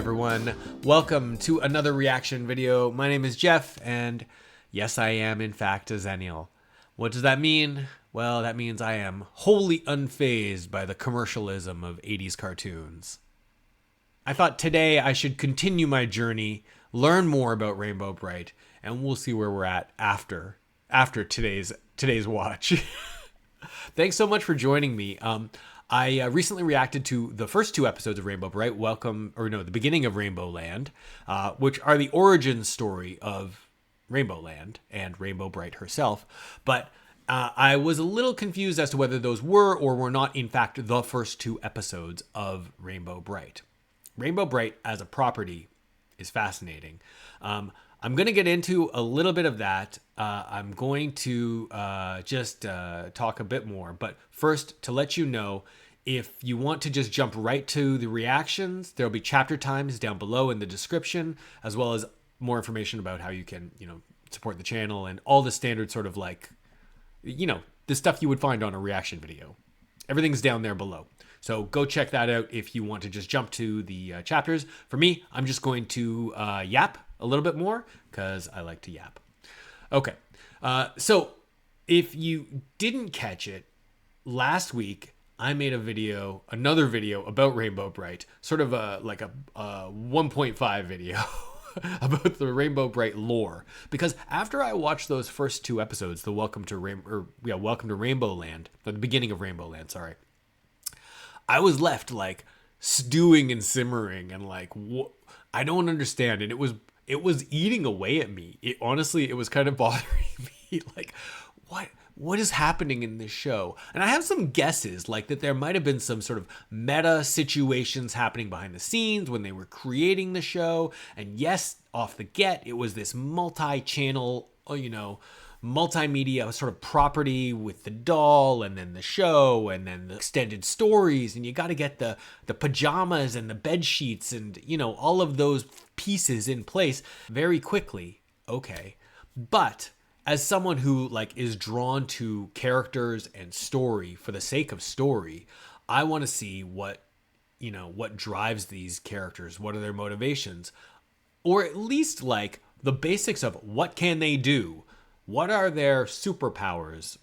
everyone. Welcome to another reaction video. My name is Jeff, and yes, I am in fact a Xennial. What does that mean? Well, that means I am wholly unfazed by the commercialism of 80s cartoons. I thought today I should continue my journey, learn more about Rainbow Brite, and we'll see where we're at after today's watch. Thanks so much for joining me. I recently reacted to the first two episodes of Rainbow Brite, the beginning of Rainbowland, which are the origin story of Rainbowland and Rainbow Brite herself. But I was a little confused as to whether those were or were not, in fact, the first two episodes of Rainbow Brite. Rainbow Brite as a property is fascinating. I'm going to get into a little bit of that. I'm going to just talk a bit more. But first, to let you know, if you want to just jump right to the reactions, there'll be chapter times down below in the description, as well as more information about how you can, support the channel and all the standard sort of the stuff you would find on a reaction video. Everything's down there below. So go check that out if you want to just jump to the chapters. For me, I'm just going to yap a little bit more because I like to yap. Okay, so if you didn't catch it, last week I made another video about Rainbow Brite, sort of a 1.5 video about the Rainbow Brite lore. Because after I watched those first two episodes, the Welcome to Rainbowland, or the beginning of Rainbowland, sorry, I was left stewing and simmering and I don't understand. And it was eating away at me. It was kind of bothering me. What is happening in this show? And I have some guesses, that there might have been some sort of meta situations happening behind the scenes when they were creating the show. And yes, off the get, it was this multi-channel, multimedia sort of property with the doll and then the show and then the extended stories. And you got to get the pajamas and the bed sheets and, all of those pieces in place very quickly. Okay. But as someone who is drawn to characters and story for the sake of story, I want to see what drives these characters. What are their motivations? Or at least the basics of what can they do? What are their superpowers,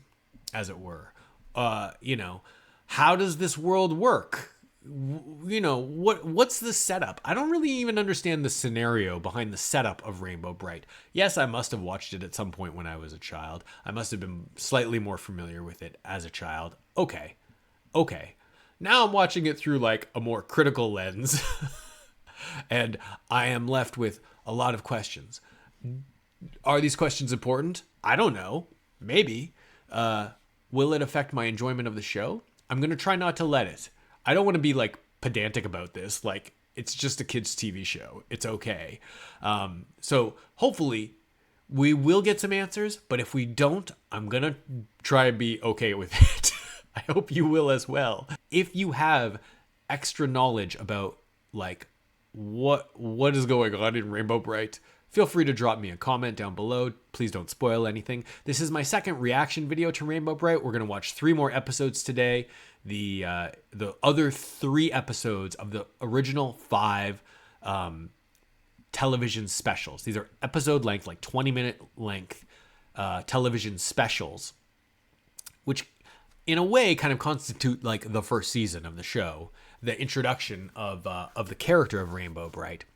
as it were? How does this world work? What's the setup? I don't really even understand the scenario behind the setup of Rainbow Brite. Yes, I must have watched it at some point when I was a child. I must have been slightly more familiar with it as a child. Okay. Now I'm watching it through a more critical lens. And I am left with a lot of questions. Are these questions important? I don't know. Maybe. Will it affect my enjoyment of the show? I'm going to try not to let it. I don't want to be pedantic about this. It's just a kid's TV show. It's okay. So hopefully we will get some answers, but if we don't, I'm going to try to be okay with it. I hope you will as well. If you have extra knowledge about what is going on in Rainbow Brite, feel free to drop me a comment down below. Please don't spoil anything. This is my second reaction video to Rainbow Brite. We're going to watch 3 more episodes today. The other 3 episodes of the original 5 television specials. These are episode length, 20-minute length television specials, which in a way kind of constitute the first season of the show, the introduction of the character of Rainbow Brite.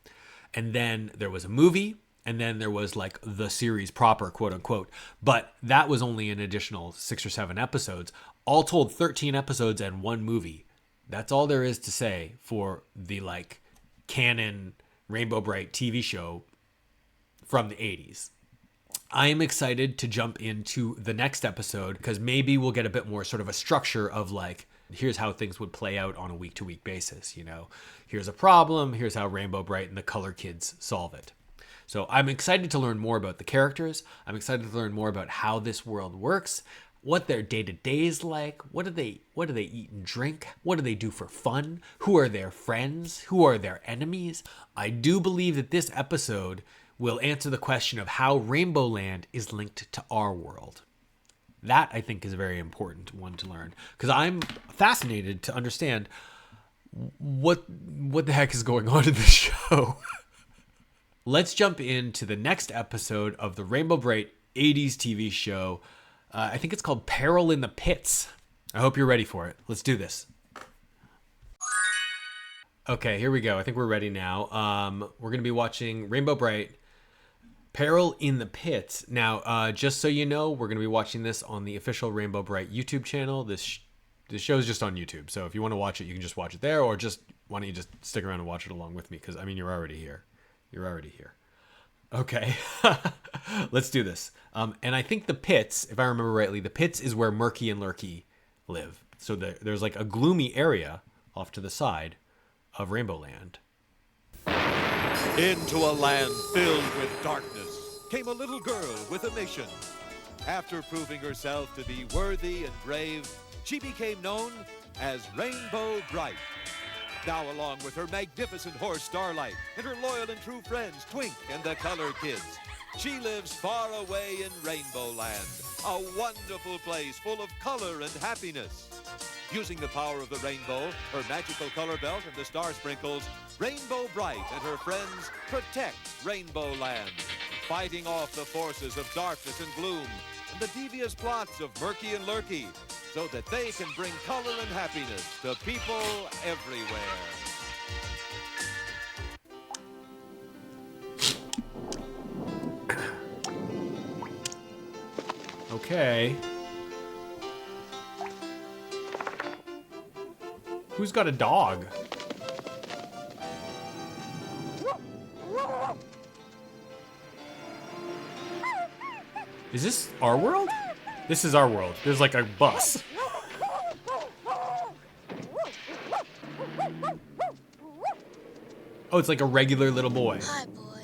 And then there was a movie, and then there was the series proper, quote unquote. But that was only an additional 6 or 7 episodes. All told, 13 episodes and 1 movie. That's all there is to say for the canon Rainbow Brite TV show from the 80s. I am excited to jump into the next episode because maybe we'll get a bit more sort of a structure of here's how things would play out on a week-to-week basis. Here's a problem, here's how Rainbow Brite and the Color Kids solve it. So I'm excited to learn more about the characters. I'm excited to learn more about how this world works, what their day-to-day is like, what do they eat and drink, what do they do for fun, who are their friends, who are their enemies. I do believe that this episode will answer the question of how Rainbowland is linked to our world. That, I think, is a very important one to learn because I'm fascinated to understand what the heck is going on in this show? Let's jump into the next episode of the Rainbow Brite 80s TV show. I think it's called Peril in the Pits. I hope you're ready for it. Let's do this. Okay, here we go. I think we're ready now. We're going to be watching Rainbow Brite Peril in the Pits. Now, just so you know, we're going to be watching this on the official Rainbow Brite YouTube channel. This show is just on YouTube. So if you want to watch it, you can just watch it there, or just why don't you just stick around and watch it along with me? Because, I mean, you're already here. You're already here. Okay, let's do this. And I think the pits, if I remember rightly, the pits is where Murky and Lurky live. So there's like a gloomy area off to the side of Rainbowland. Into a land filled with darkness came a little girl with a mission. After proving herself to be worthy and brave, she became known as Rainbow Brite. Now, along with her magnificent horse, Starlite, and her loyal and true friends, Twink and the Color Kids, she lives far away in Rainbowland, a wonderful place full of color and happiness. Using the power of the rainbow, her magical color belt, and the star sprinkles, Rainbow Brite and her friends protect Rainbowland, fighting off the forces of darkness and gloom and the devious plots of Murky and Lurky, so that they can bring color and happiness to people everywhere. Okay. Who's got a dog? Is this our world? This is our world. There's like a bus. Oh, it's like a regular little boy. Hi, boy.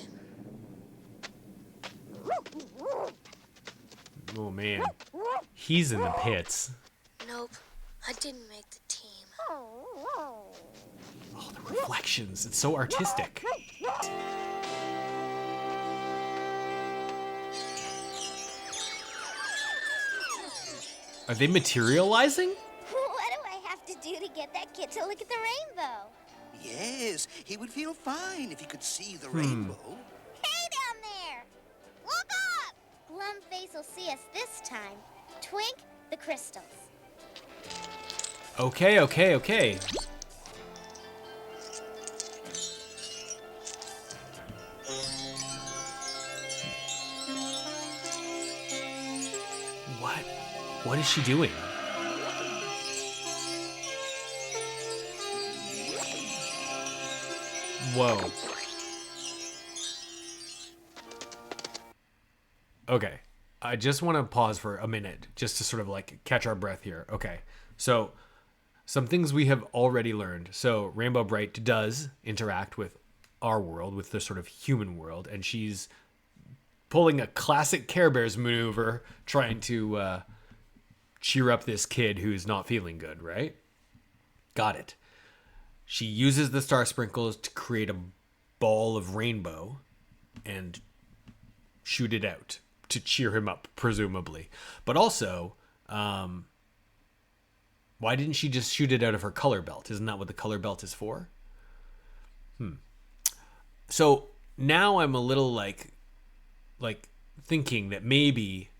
Oh, man. He's in the pits. Nope, I didn't make the team. Oh, the reflections. It's so artistic. Are they materializing? What do I have to do to get that kid to look at the rainbow? Yes, he would feel fine if he could see the rainbow. Hey down there! Look up! Glumface will see us this time. Twink, the crystals. Okay, okay, okay. What? What is she doing? Whoa. Okay. I just want to pause for a minute just to sort of like catch our breath here. Okay. So, some things we have already learned. So, Rainbow Brite does interact with our world, with the sort of human world, and she's pulling a classic Care Bears maneuver trying to cheer up this kid who's not feeling good, right? Got it. She uses the star sprinkles to create a ball of rainbow and shoot it out to cheer him up, presumably. But also, why didn't she just shoot it out of her color belt? Isn't that what the color belt is for? So now I'm a little like thinking that maybe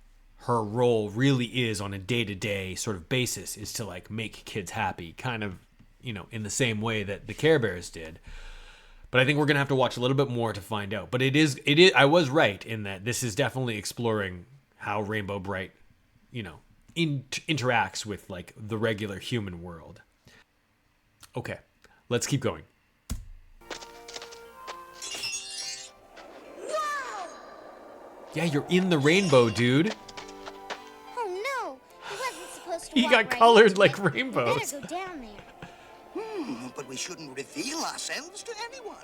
her role really is on a day-to-day sort of basis is to like make kids happy, kind of, you know, in the same way that the Care Bears did. But I think we're going to have to watch a little bit more to find out. But it is, I was right in that this is definitely exploring how Rainbow Brite, you know, interacts with like the regular human world. Okay, let's keep going. Whoa! Yeah, you're in the rainbow, dude. Oh no! He wasn't supposed to He walk got right colored into like it. rainbows. Better go down there. But we shouldn't reveal ourselves to anyone.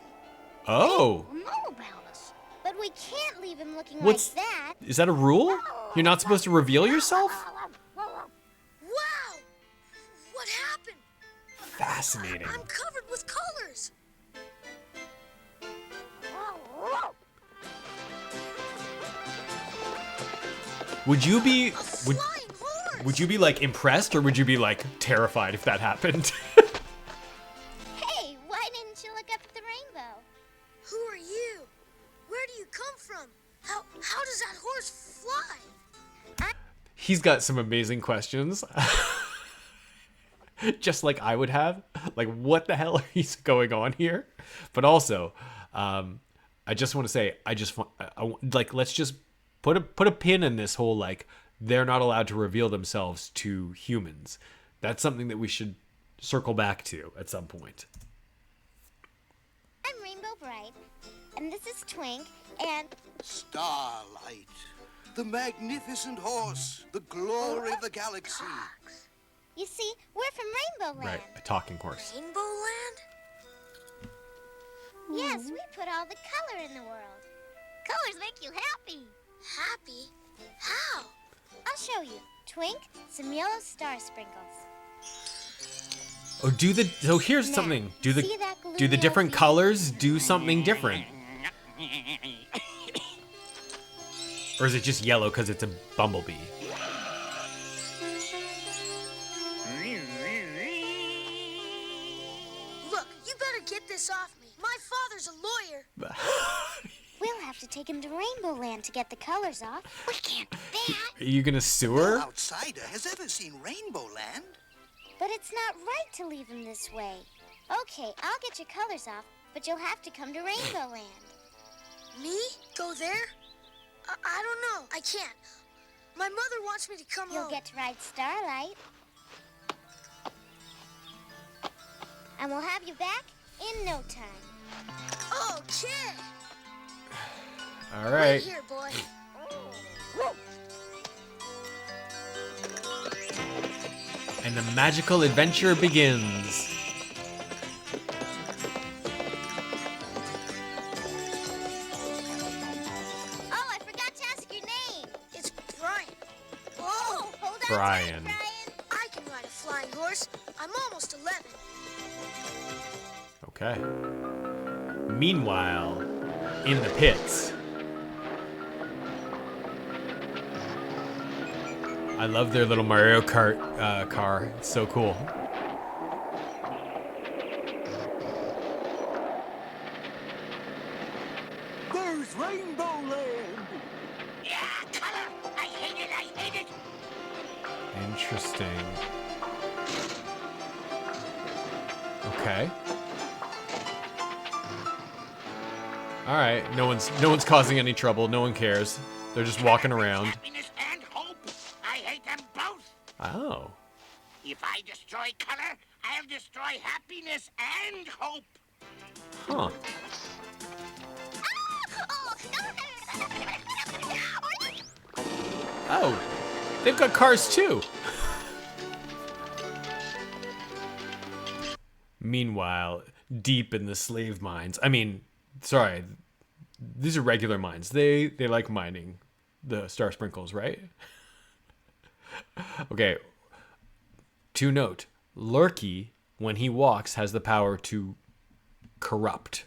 Oh, He'll know about us. But we can't leave him looking What's- like that. is that a rule? You're not supposed to reveal yourself? Wow! What happened? Fascinating. I'm covered with colors. Would you be Flying horse. would you be like impressed, or would you be like terrified if that happened? fly? He's got some amazing questions. Just like I would have. Like, what the hell is going on here? But also, I just want to say, like, let's just put a pin in this whole, like, they're not allowed to reveal themselves to humans. That's something that we should circle back to at some point. I'm Rainbow Brite, and this is Twink, and Starlight, the magnificent horse, the glory of the galaxy. you see, we're from Rainbowland. Right, a talking horse. Rainbowland? Yes, we put all the color in the world. Colors make you happy. Happy? How? I'll show you. Twink, some yellow star sprinkles. Oh, so here's Now, something. see that gloomy Do the different LP? colors do something different? Or is it just yellow because it's a bumblebee? Look, you better get this off me. My father's a lawyer. We'll have to take him to Rainbowland to get the colors off. We can't do that. Are you gonna sue No her? outsider has ever seen Rainbowland. But it's not right to leave him this way. Okay, I'll get your colors off, but you'll have to come to Rainbowland. Me? Go there? I don't know. I can't. My mother wants me to come You'll home. get to ride Starlight. And we'll have you back in no time. Okay. All Right right. here, boy. And the magical adventure begins. Oh, I forgot to ask your name. It's Brian. Oh, hold on Brian. tight, Brian. I can ride a flying horse. I'm almost 11. Okay. Meanwhile, in the pits. I love their little Mario Kart car. It's so cool. There's Rainbowland. Yeah, color! I hate it, I hate it! Interesting. Okay. All right. No one's causing any trouble. No one cares. They're just walking around. Happiness and hope! I hate them both! Oh. If I destroy color, I'll destroy happiness and hope! Huh. Oh. They've got cars too. Meanwhile, deep in the slave mines. I mean, sorry. These are regular mines. They like mining the star sprinkles, right? Okay. To note, Lurky, when he walks, has the power to corrupt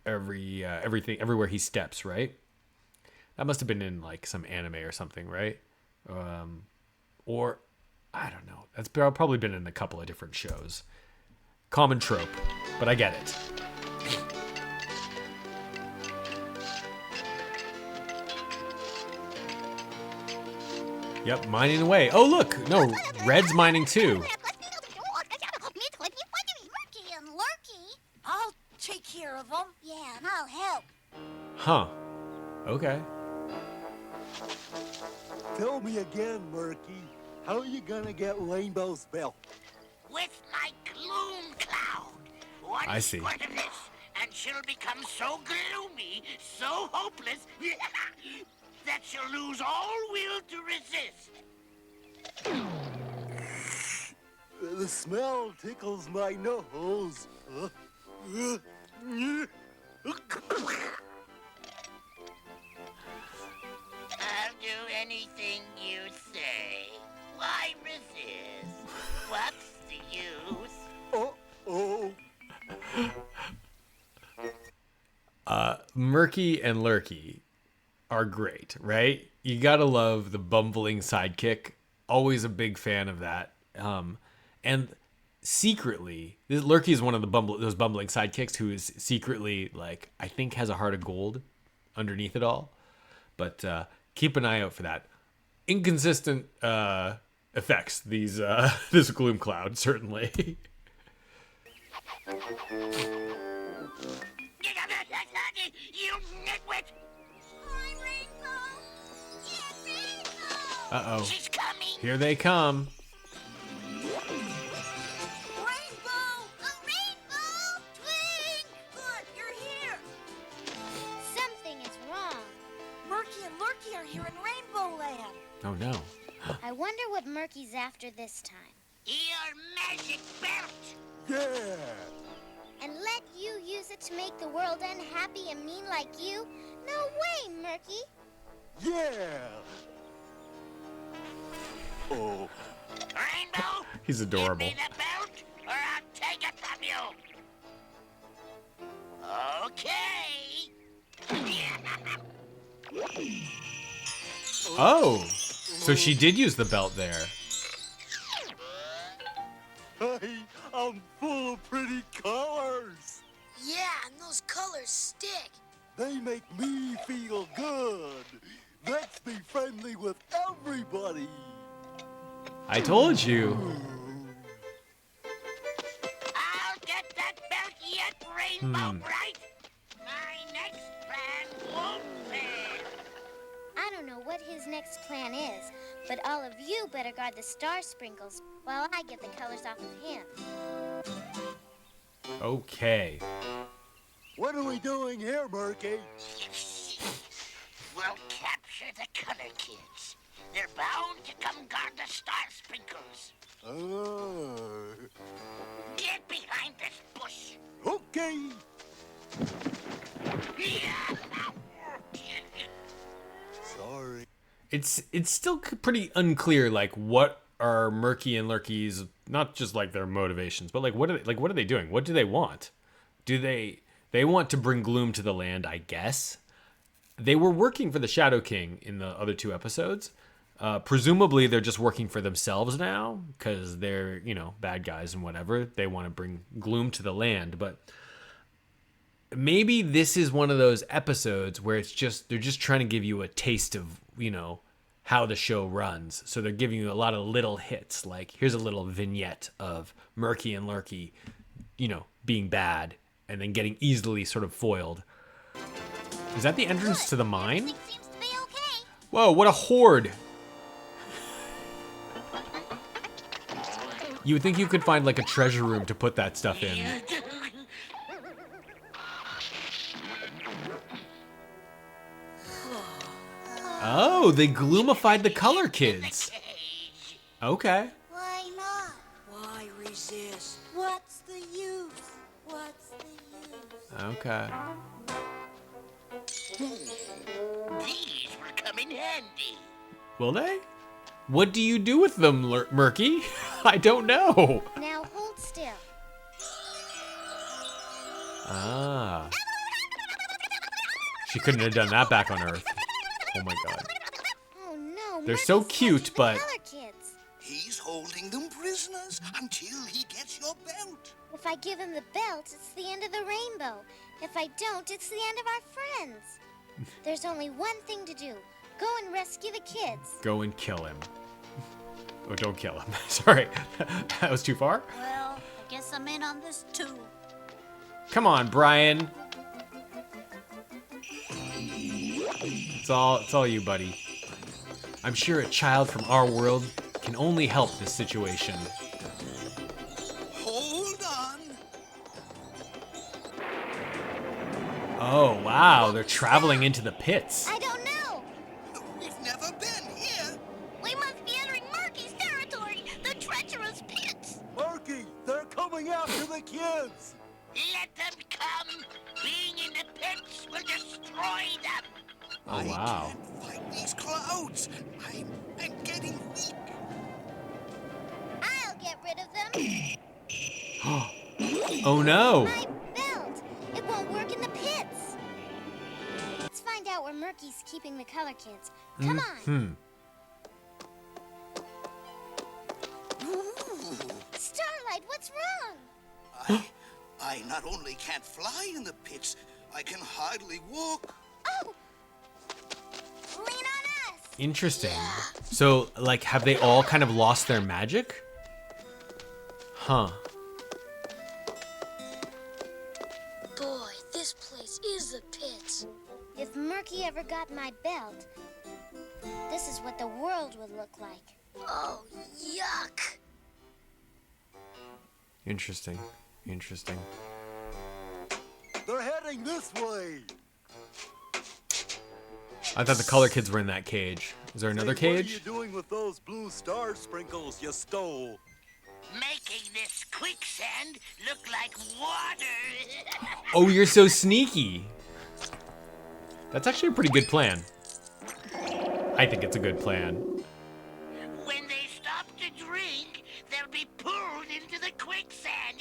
everything everywhere he steps, right? That must have been in like some anime or something, right? Or I don't know. That's probably been in a couple of different shows. Common trope, but I get it. Yep, mining away. Oh, look. No, Red's mining too. Murky and Lurky. I'll take care of them. Yeah, and I'll help. Huh. Okay. Tell me again, Murky. How are you gonna get Rainbow's belt? With my gloom cloud! One I see. squirt of this, and she'll become so gloomy, so hopeless, that she'll lose all will to resist. The smell tickles my nose. I'll do anything you say. Why resist? What's the use? Oh. Murky and Lurky are great, right? You gotta love the bumbling sidekick. Always a big fan of that. And secretly, Lurky is one of those bumbling sidekicks who is secretly, like, I think has a heart of gold underneath it all. But keep an eye out for that. Inconsistent effects, these this gloom cloud, certainly. You nitwit! Hi, Rainbow. Yeah, Rainbow. Uh-oh. She's coming! Here they come. Rainbow! A rainbow! Twink! Good, you're here. Something is wrong. Murky and Lurky are here in Rainbowland. Oh, no. I wonder what Murky's after this time. Your magic belt! Yeah. And let you use it to make the world unhappy and mean like you? No way, Murky. Yeah. Oh. Rainbow! He's adorable. Give me the belt, or I'll take it from you! Okay! Oh, so she did use the belt there. Hey, I'm full of pretty colors. Yeah, and those colors stick. They make me feel good. Let's be friendly with everybody. I told you. I'll get that belt yet, Rainbow Brite! My next plan won't fail! I don't know what his next plan is, but all of you better guard the star sprinkles while I get the colors off of him. Okay. What are we doing here, Murky? We'll capture the color kids. They're bound to come guard the star sprinkles. Oh. Get behind this bush. Okay. Sorry. It's still pretty unclear, like, what are Murky and Lurky's, not just like their motivations, but like what are they doing? What do they want? Do they want to bring gloom to the land, I guess? They were working for the Shadow King in the other 2 episodes. Presumably they're just working for themselves now because they're, bad guys and whatever. They want to bring gloom to the land, but maybe this is one of those episodes where they're just trying to give you a taste of, how the show runs. So they're giving you a lot of little hits, like here's a little vignette of Murky and Lurky, being bad and then getting easily sort of foiled. Is that the entrance to the mine? Everything seems to be okay. Whoa, what a horde! You would think you could find like a treasure room to put that stuff in. Oh, they gloomified the color kids. Okay. Why not? Why resist? What's the use? What's the use? Okay. These will come in handy. Will they? What do you do with them, Murky? I don't know. Now hold still. Ah. She couldn't have done that back on Earth. Oh my god. Oh no, They're so Murky's cute, catching the but- color kids. He's holding them prisoners until he gets your belt. If I give him the belt, it's the end of the rainbow. If I don't, it's the end of our friends. There's only one thing to do. Go and rescue the kids. Go and kill him. Oh, don't kill him. Sorry. That was too far? Well, I guess I'm in on this too. Come on, Brian. It's all you, buddy. I'm sure a child from our world can only help this situation. Hold on. Oh, wow. They're traveling into the pits. I don't know. We've never been here. We must be entering Murky's territory, the treacherous pits. Murky, they're coming after the kids. Let them come. Being in the pits will destroy them. Oh, wow. I can't fight these clouds. I'm getting weak. I'll get rid of them. Oh, no. My belt. It won't work in the pits. Let's find out where Murky's keeping the color kids. Come on. Starlite, what's wrong? I not only can't fly in the pits, I can hardly walk. Oh! Lean on us! Interesting. So, like, have they all kind of lost their magic? Huh. Boy, this place is a pit. If Murky ever got my belt, this is what the world would look like. Oh, yuck. Interesting. Interesting. They're heading this way. I thought the color kids were in that cage. Is there another Hey, cage? What are you doing with those blue star sprinkles you stole? Making this quicksand look like water. Oh, you're so sneaky. That's actually a pretty good plan. I think it's a good plan. When they stop to drink, they'll be pulled into the quicksand.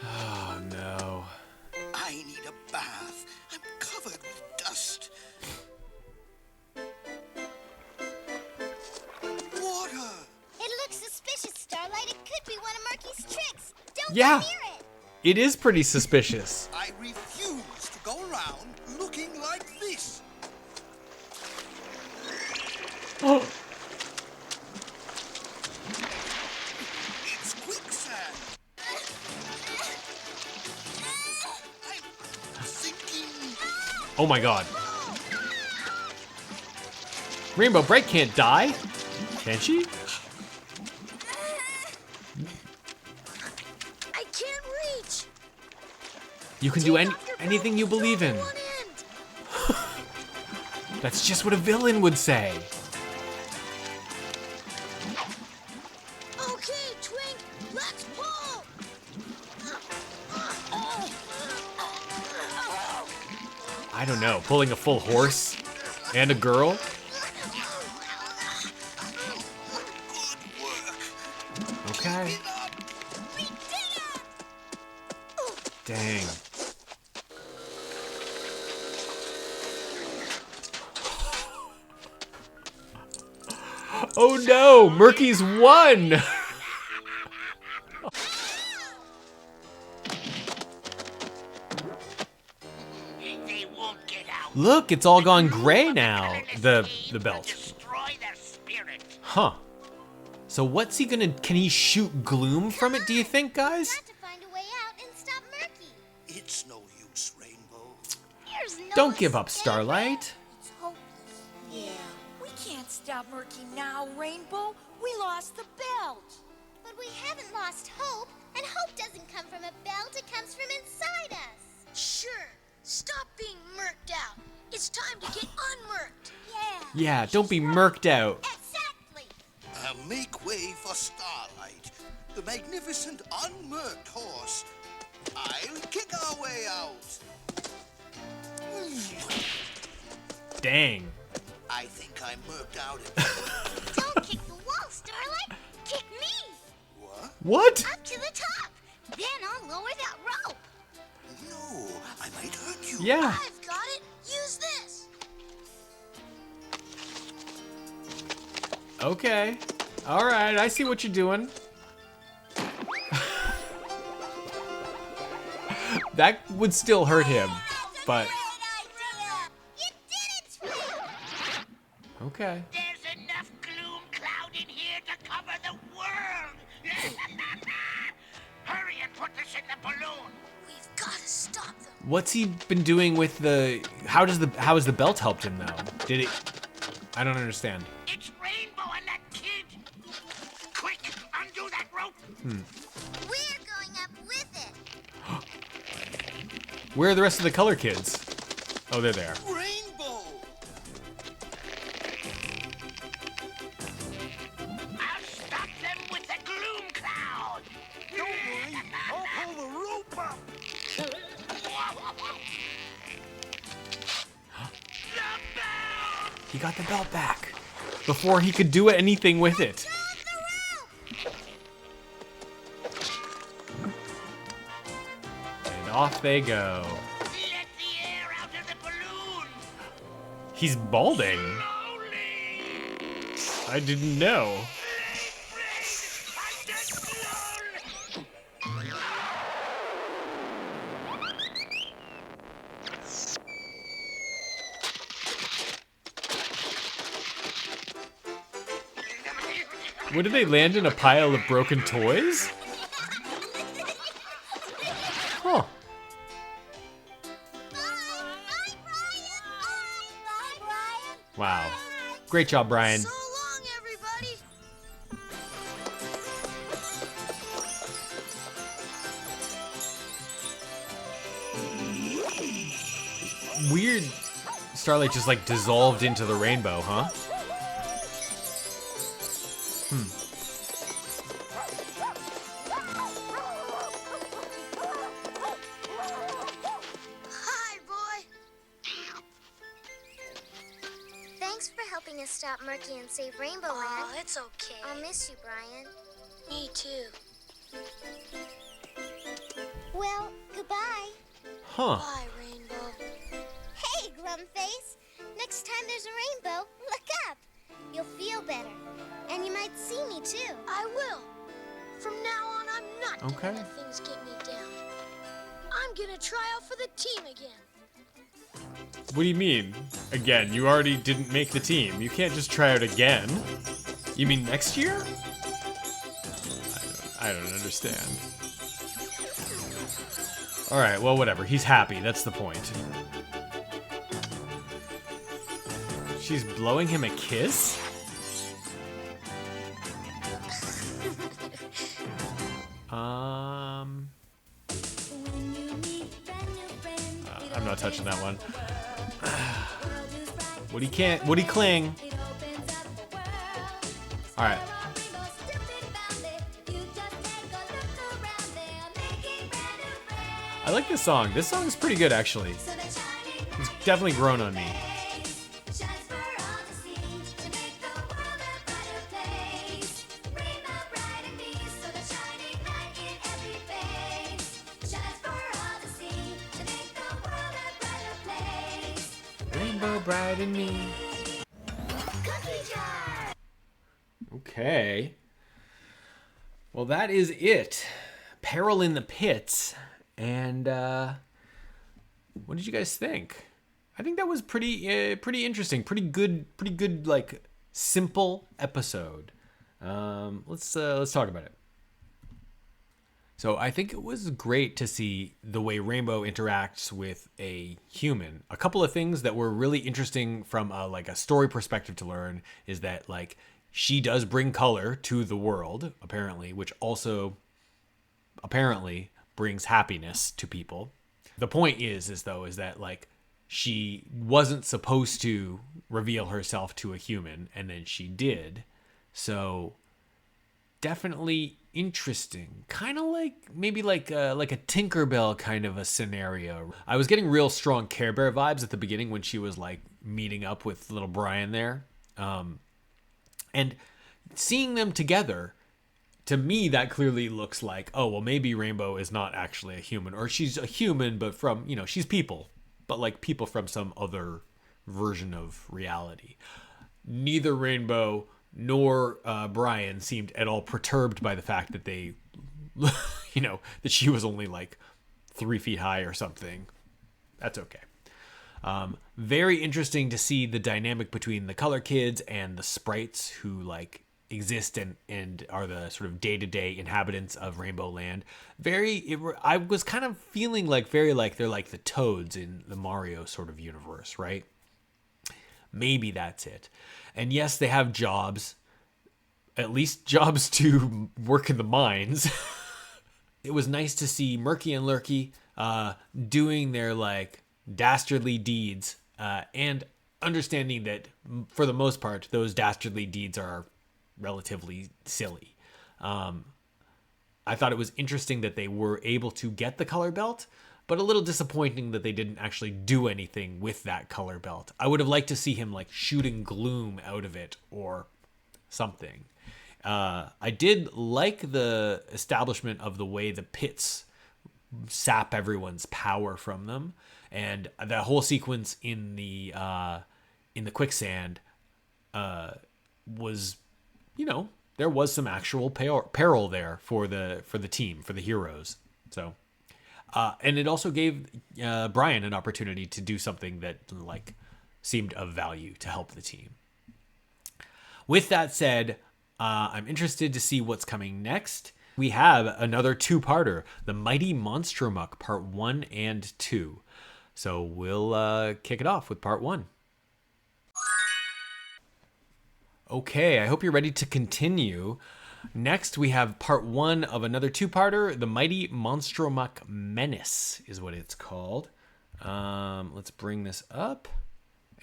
Oh, no. I need a bath. I'm covered with dust. Water! It looks suspicious, Starlight. It could be one of Murky's tricks. Don't Yeah. go near it. It is pretty suspicious. I refuse to go around looking like this. Oh. It's quicksand. I'm sinking. Oh my god. Rainbow Brite can't die? Can she? I can't reach. You can do Dr. anything you believe in. One end. That's just what a villain would say. Okay, Twink, let's pull. I don't know, pulling a full horse and a girl? Good work. Okay. Dang. Oh no, Murky's won! They won't get out. Look, it's all gone gray now, the belt. Destroy their spirit. Huh. So what's he gonna, can he shoot gloom from it, do you think, guys? Got to find a way out and stop Murky. It's no use, Rainbow. There's no Don't give up, escape. Starlight. It's hopeless. Yeah, we can't stop Murky now, Rainbow. We lost the belt. But we haven't lost hope, and hope doesn't come from a belt, it comes from inside us. Sure, stop being murked out. It's time to get unmurked. Yeah. Yeah, don't be murked out. Exactly. Make way for Starlight, the magnificent unmurked horse. I'll kick our way out. Dang. I think I'm murked out. Don't kick the wall, Starlight. Kick me. What? What? Up to the top. Then I'll lower that rope. No, I might hurt you. Yeah. I've got it. Use this. Okay. Alright, I see what you're doing. That would still hurt him, but You did it, Twink. okay. There's enough gloom cloud in here to cover the world. Hurry and put this in the balloon. We've got to stop them. What's he been doing with the how has the belt helped him though? Did it I don't understand. It's Rainbow and that kid. Quick, undo that rope. We're going up with it. Where are the rest of the color kids? Oh, they're there. Rainbow! I'll stop them with the gloom cloud. Don't worry, I'll pull the rope up. He got the belt back before he could do anything with it. And off they go. Let the air out of the balloon. He's balding. Slowly. I didn't know. What did they land in? A pile of broken toys? Huh. Wow. Great job, Brian. So long, everybody. Weird. Starlight just like dissolved into the rainbow, huh? Hi, boy. Thanks for helping us stop Murky and save Rainbowland. Oh, it's okay. I'll miss you, Brian. Me too. Well, goodbye. Huh. Bye, Rainbow. Hey, Glumface. Next time there's a rainbow, look up. You'll feel better. And you might see me, too. I will. From now on, I'm not Okay. gonna let things get me down. I'm gonna try out for the team again. What do you mean? Again, you already didn't make the team. You can't just try out again. You mean next year? I don't understand. Alright, well, whatever. He's happy. That's the point. She's blowing him a kiss? I'm not touching that one. Woody cling. Alright. I like this song. This song is pretty good, actually. It's definitely grown on me. Rainbow Brite and me. Okay. Well, that is it. Peril in the Pits. And what did you guys think? I think that was pretty interesting. Pretty good, like, simple episode. Let's talk about it. So I think it was great to see the way Rainbow interacts with a human. A couple of things that were really interesting from a story perspective to learn is that, like, she does bring color to the world, apparently, which also apparently brings happiness to people. The point is that, like, she wasn't supposed to reveal herself to a human, and then she did. So definitely interesting. Kind of like maybe like a Tinkerbell kind of a scenario. I was getting real strong Care Bear vibes at the beginning when she was like meeting up with little Brian there. And seeing them together, to me, that clearly looks like, oh, well, maybe Rainbow is not actually a human, or she's a human, but from, she's people, but like people from some other version of reality. Neither Rainbow nor Brian seemed at all perturbed by the fact that they, that she was only like 3 feet high or something. That's okay. Very interesting to see the dynamic between the color kids and the sprites who like exist and are the sort of day-to-day inhabitants of Rainbowland. I was kind of feeling like they're like the Toads in the Mario sort of universe, right? Maybe that's it. And yes, they have jobs, at least jobs to work in the mines. It was nice to see Murky and Lurky doing their like dastardly deeds and understanding that for the most part, those dastardly deeds are relatively silly. I thought it was interesting that they were able to get the color belt, but a little disappointing that they didn't actually do anything with that color belt. I would have liked to see him like shooting gloom out of it or something. I did like the establishment of the way the pits sap everyone's power from them, and that whole sequence in the quicksand was, there was some actual peril there for the team, for the heroes. So, and it also gave Brian an opportunity to do something that like seemed of value to help the team. With that said, I'm interested to see what's coming next. We have another two-parter, the Mighty Monstromurk Part 1 and 2. So we'll kick it off with Part 1. Okay, I hope you're ready to continue. Next, we have Part 1 of another two-parter, the Mighty Monstromurk Menace is what it's called. Let's bring this up,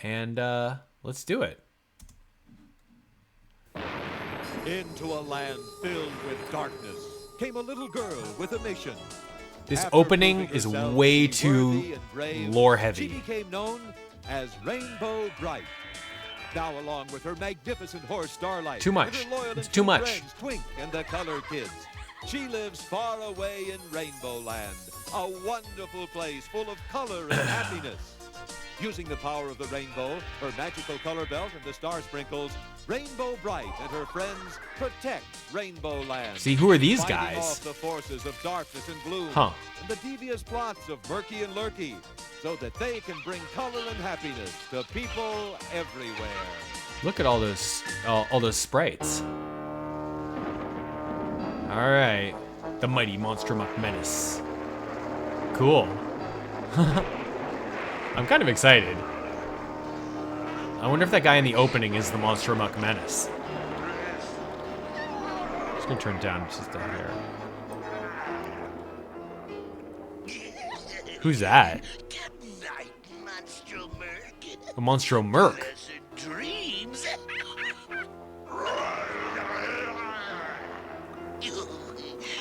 and let's do it. Into a land filled with darkness came a little girl with a mission. This After opening proving is herself way to be too worthy and brave, lore heavy. She became known as Rainbow Brite. Now, along with her magnificent horse Starlite, Too much. and her loyal It's and too true much. friends, Twink and the Color Kids, she lives far away in Rainbowland, a wonderful place full of color and happiness. Using the power of the rainbow, her magical color belt, and the star sprinkles, Rainbow Brite and her friends protect Rainbowland. See, who are these fighting guys? off the forces of darkness and gloom, Huh. and the devious plots of Murky and Lurky, so that they can bring color and happiness to people everywhere. Look at all those sprites. All right, the Mighty Monstromurk Menace. Cool. I'm kind of excited. I wonder if that guy in the opening is the Monstromurk Menace. Just gonna turn it down just a hair. Who's that? Good night, Monstromurk. A Monstromurk. Pleasant dreams.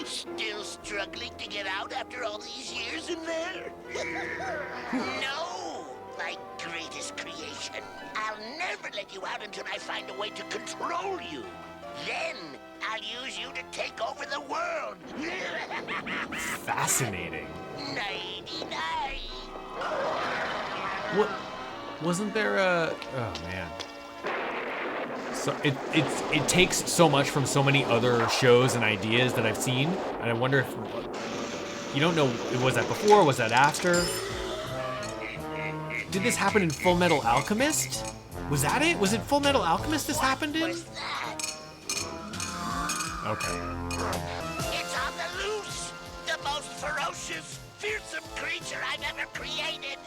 Still struggling to get out after all these years in there? No, my greatest creation. I'll never let you out until I find a way to control you. Then I'll use you to take over the world. Fascinating. Nighty-night. What? Wasn't there a? Oh man. So it takes so much from so many other shows and ideas that I've seen, and I wonder if you don't know, was that before? Was that after? Did this happen in Full Metal Alchemist? Was that it? Was it Full Metal Alchemist this happened in? What's that? Okay. It's on the loose. The most ferocious, fearsome creature I've ever created.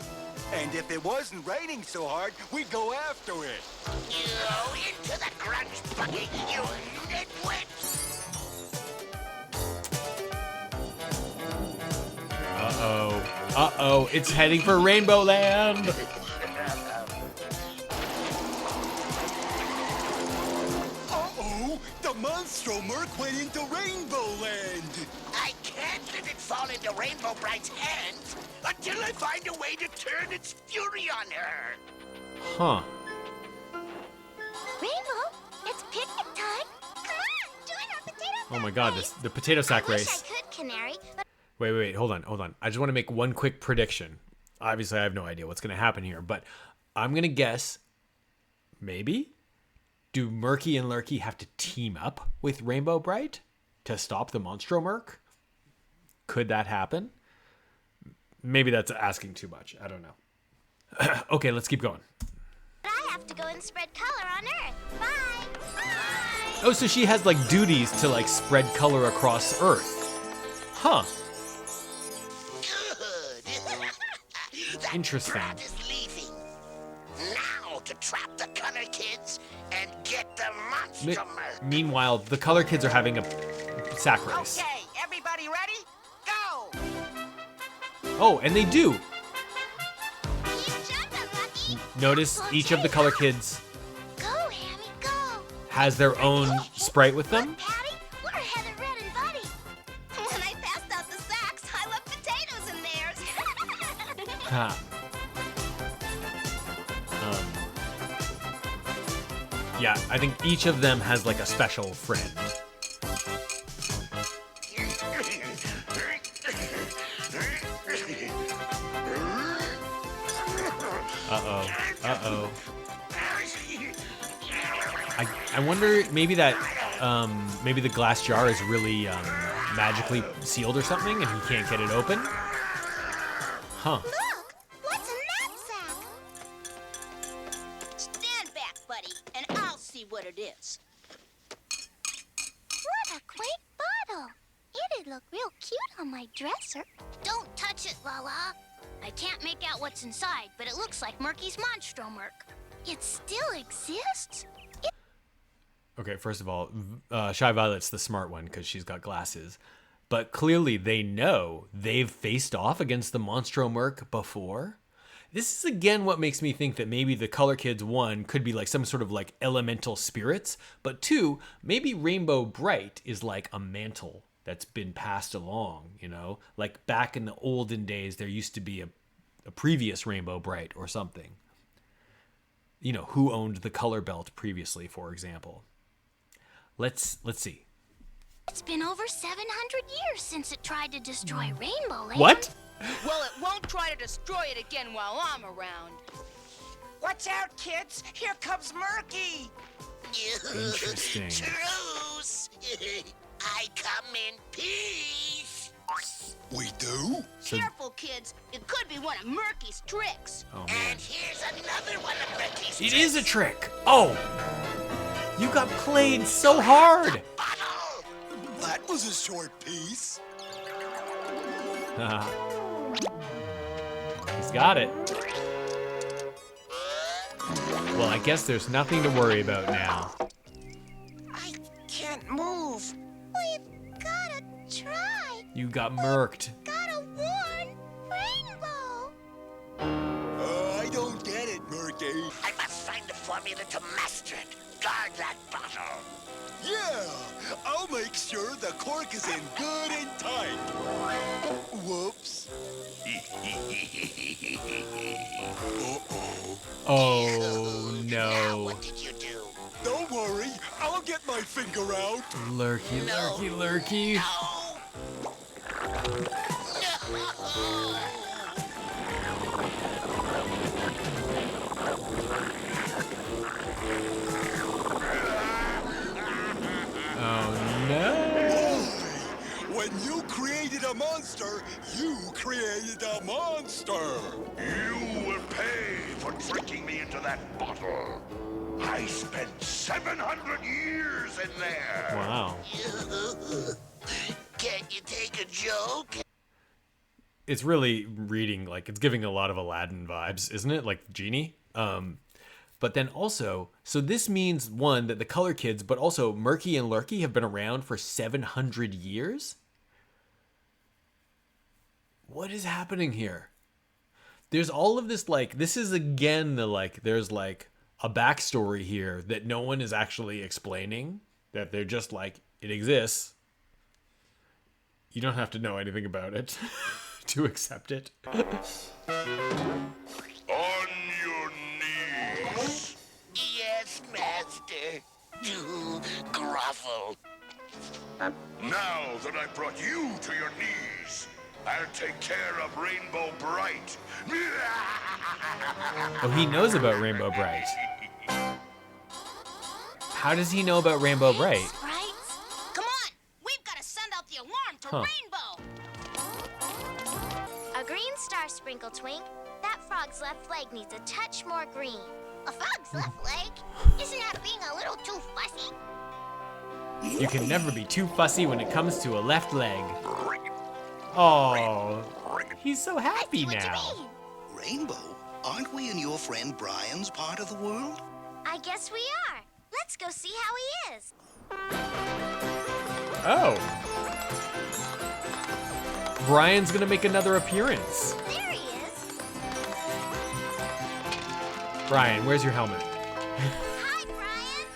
And if it wasn't raining so hard, we'd go after it. You into the crunch bucket, you nitwits! Uh-oh. Uh-oh. It's heading for Rainbowland. Uh-oh! The Monstromurk went into Rainbowland! I can't let it fall into Rainbow Brite's hands until I find a way to turn its fury on her. Huh. Rainbow, it's picnic time. Come on, join our potato sack Oh my god, race. the potato sack I race. wish I could, Canary, but Wait, hold on. I just want to make one quick prediction. Obviously, I have no idea what's going to happen here, but I'm going to guess, maybe, do Murky and Lurky have to team up with Rainbow Brite to stop the Monstromurk? Could that happen? Maybe that's asking too much. I don't know. Okay, let's keep going. I have to go and spread color on Earth. Bye. Bye. Oh, so she has, like, duties to, like, spread color across Earth. Huh. Good. That Interesting. brat is leaving. Now to trap the Color Kids and get the Monstromurk. Meanwhile, the Color Kids are having a sack race. Okay, everybody ready? Go! Oh, and they do. Keep jumping, Lucky. Notice each of the Color Kids Go, Hammy, go. has their own sprite with them. Patty, we're Heather, Red, and Buddy. When I passed out the sacks, I left potatoes in theirs. Ha. Yeah, I think each of them has like a special friend. Uh-oh. I wonder maybe that maybe the glass jar is really magically sealed or something and he can't get it open. Huh. Look, what's in that sack? Stand back, buddy, and I'll see what it is. look real cute on my dresser. Don't touch it, Lala. I can't make out what's inside, but it looks like Murky's Monstromurk. It still exists? Okay, first of all, Shy Violet's the smart one because she's got glasses. But clearly they know they've faced off against the Monstromurk before. This is again what makes me think that maybe the Color Kids, one, could be like some sort of like elemental spirits, but two, maybe Rainbow Brite is like a mantle that's been passed along, you know? Like back in the olden days, there used to be a previous Rainbow Brite or something. You know, who owned the color belt previously, for example. Let's see. It's been over 700 years since it tried to destroy Rainbowland. What? Well, it won't try to destroy it again while I'm around. Watch out, kids! Here comes Murky! Interesting. Truce! I come in peace! We do? So, Careful, kids. It could be one of Murky's tricks. oh man. And here's another one of Murky's It is a trick. Oh, you got played so hard. bottle! That was a short piece. He's got it. Well, I guess there's nothing to worry about now. I can't move. We've gotta try. You got murked. Gotta warn Rainbow. I don't get it, Murky. I must find a formula to master it. Guard that bottle. Yeah, I'll make sure the cork is in good and tight. Whoops. Uh-oh. Oh Now, no. what did you do? Don't worry, I'll get my finger out. Lurky, lurky, lurky. No! No! Oh no. When you created a monster, you created a monster. You will pay for tricking me into that bottle. I spent 700 years in there. Wow. Can't you take a joke? It's really reading, like, it's giving a lot of Aladdin vibes, isn't it? Like Genie. But then also, so this means, one, that the Color Kids, but also Murky and Lurky have been around for 700 years? What is happening here? There's all of this, like, this is again the, like, there's like a backstory here that no one is actually explaining, that they're just like, it exists. You don't have to know anything about it to accept it. On your knees. Yes, master. Grovel. Now that I brought you to your knees, I'll take care of Rainbow Brite. Oh, he knows about Rainbow Brite. How does he know about Rainbow Brite? Right? Come on! We've got to send out the alarm to Huh. Rainbow! A green star sprinkle, Twink. That frog's left leg needs a touch more green. A frog's left leg? Isn't that being a little too fussy? You can never be too fussy when it comes to a left leg. Oh, he's so happy What now. you mean? Rainbow, aren't we in your friend Brian's part of the world? I guess we are. Let's go see how he is. Oh. Brian's gonna make another appearance. There he is. Brian, where's your helmet? Hi, Brian.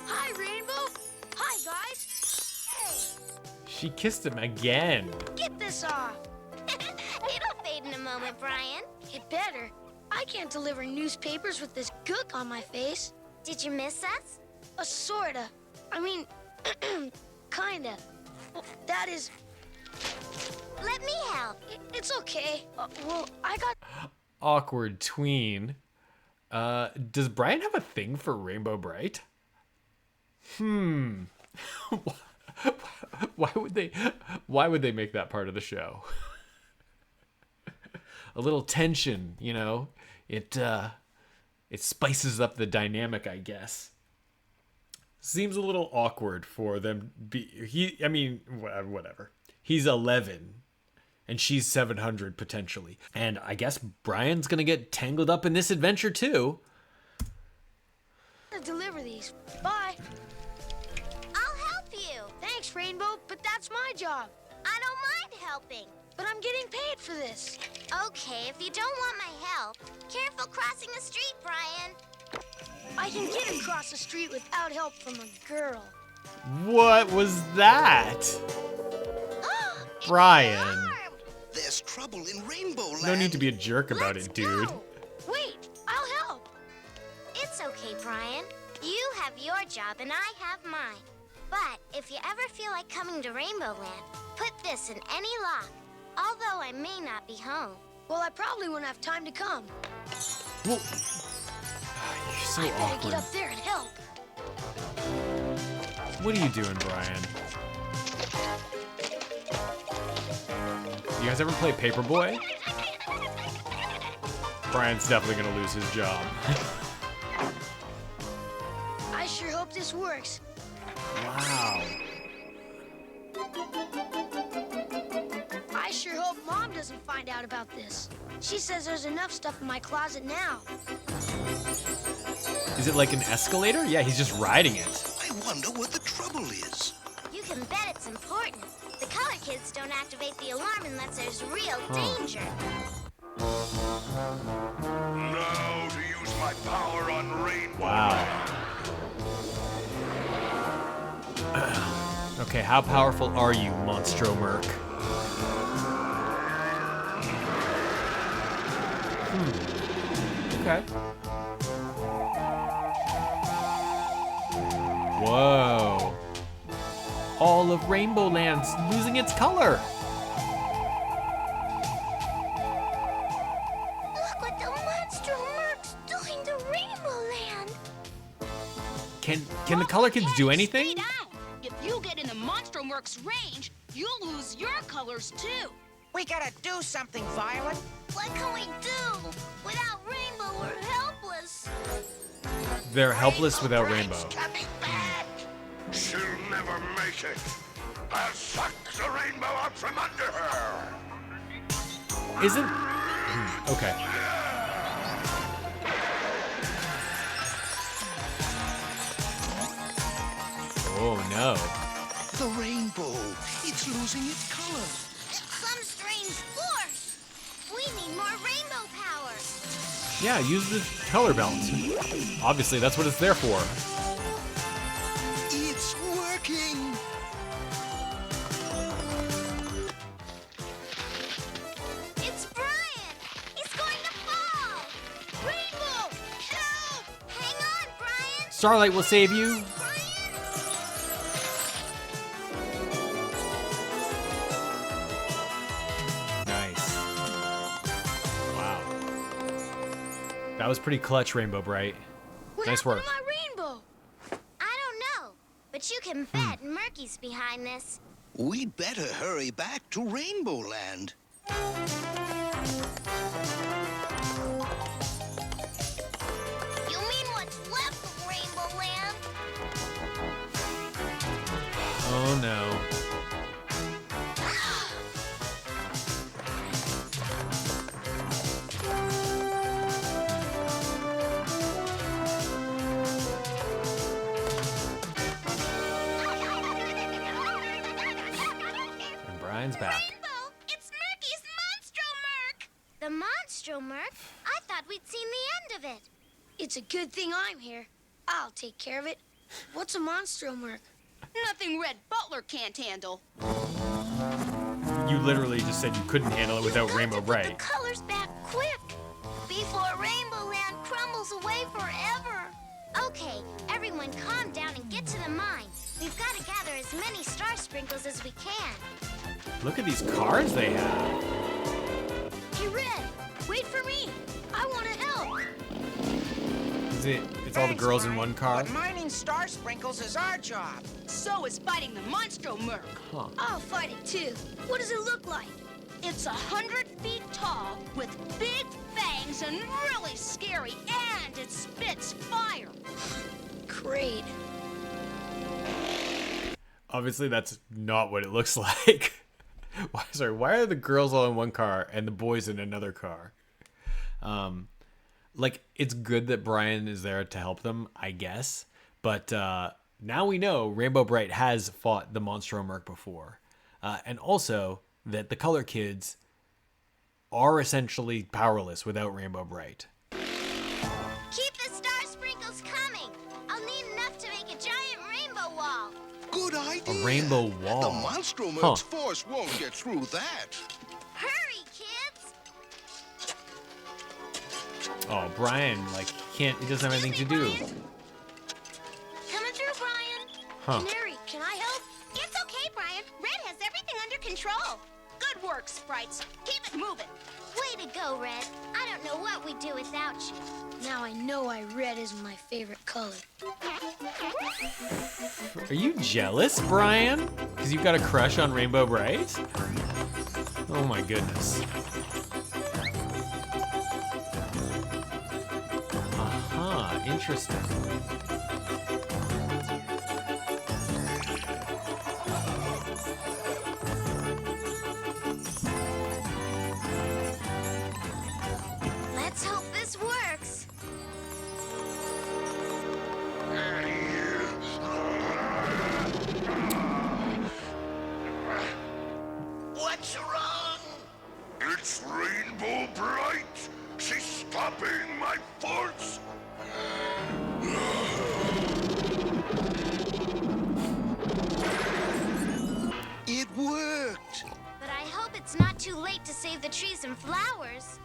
Hi, Rainbow. Hi, guys. She kissed him again. Get this off. It'll fade in a moment, Brian. It better. I can't deliver newspapers with this gook on my face. Did you miss us? Sorta. I mean, kinda. That is, Let me help. it's okay. Well, I got... Awkward tween. Does Brian have a thing for Rainbow Brite? Why would they make that part of the show? A little tension, you know? It spices up the dynamic, I guess. Seems a little awkward for them. I mean, whatever. He's 11, and she's 700 potentially. And I guess Brian's gonna get tangled up in this adventure too. I'm gonna deliver these. Bye. I'll help you. Thanks, Rainbow, but that's my job. I don't mind helping. But I'm getting paid for this. Okay, if you don't want my help, careful crossing the street, Brian. I can get across the street without help from a girl. What was that? Brian. There's trouble in Rainbowland. No need to be a jerk about Let's it, dude. go. Wait, I'll help. It's okay, Brian. You have your job and I have mine. But if you ever feel like coming to Rainbowland, put this in any lock. Although I may not be home. Well, I probably won't have time to come. Well, you're so I better awkward. get up there and help. What are you doing, Brian? You guys ever play Paperboy? Brian's definitely gonna lose his job. I sure hope this works. Wow. I sure hope Mom doesn't find out about this. She says there's enough stuff in my closet now. Is it like an escalator? Yeah, he's just riding it. I wonder what the trouble is. You can bet it's important. The color kids don't activate the alarm unless there's real danger. Now to use my power on Rainbow. Wow. Okay, how powerful are you, Monstromurk? Okay. Whoa. All of Rainbowland's losing its color. Look what the Monstromurk's doing to Rainbowland. Can the color kids do anything? Stay down. If you get in the Monstromurk's range, you'll lose your colors too. We gotta do something, Violet. What can we do? Without Rainbow, we're helpless. They're helpless without Rainbow. Brite's coming back. She'll never make it. I'll suck the rainbow out from under her. Isn't... Okay. Oh no. The rainbow. It's losing its color. Some strange force. We need more rainbow power. Yeah, use the color balance. Obviously, that's what it's there for. It's working. It's Brian. He's going to fall. Rainbow, help! Hang on, Brian. Starlite will save you. Nice. Wow. That was pretty clutch, Rainbow Brite. What Nice happened work. to my rainbow? I don't know, but you can bet Murky's behind this. We'd better hurry back to Rainbowland. You mean what's left of Rainbowland? Oh no. And Brian's back. Rainbow, it's Murky's Monstromurk. The Monstromurk? I thought we'd seen the end of it. It's a good thing I'm here. I'll take care of it. What's a Monstromurk? Nothing Red Butler can't handle. You literally just said you couldn't handle it without Rainbow The Brite. colors back quick before Rainbowland crumbles away forever. Okay, everyone calm down and get to the mine. We've got to gather as many star sprinkles as we can. Look at these cars they have. Hey, Red, wait for me. I want to help. It's all the Thanks, girls in Mike, one car? But mining star sprinkles is our job. So is fighting the Monstromurk. Huh. I'll fight it too. What does it look like? It's 100 feet tall with big fangs and really scary, and it spits fire. Great. Obviously, that's not what it looks like. Why are the girls all in one car and the boys in another car? Like, it's good that Brian is there to help them, I guess. But now we know Rainbow Brite has fought the Monstromurk before. And also that the Color Kids are essentially powerless without Rainbow Brite. Keep the star sprinkles coming. I'll need enough to make a giant rainbow wall. Good idea. A rainbow wall. The Monstromurk's force won't get through that. Hurry, kids! Oh, Brian, like, he doesn't have anything to do. Coming through, Brian. Huh. Canary, can I help? It's okay, Brian. Red has everything under control. Good work, Sprites. Keep it moving. Way to go, Red. I don't know what we'd do without you. Now I know why red is my favorite color. Are you jealous, Brian? Because you've got a crush on Rainbow Brite? Oh my goodness. Aha, interesting. Let's hope this works. What's wrong? It's Rainbow Brite. She's stopping my force. It worked. But I hope it's not too late to save the trees and flowers.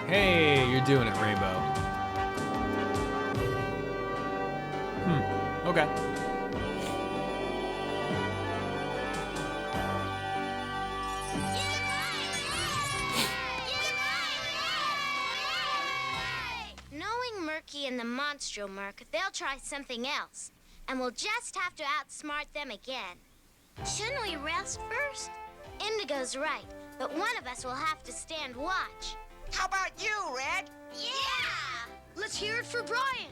Hey, you're doing it, Rainbow. Okay. Knowing Murky and the Monstromurk, they'll try something else. And we'll just have to outsmart them again. Shouldn't we rest first? Indigo's right, but one of us will have to stand watch. How about you, Red? Yeah! Let's hear it for Brian.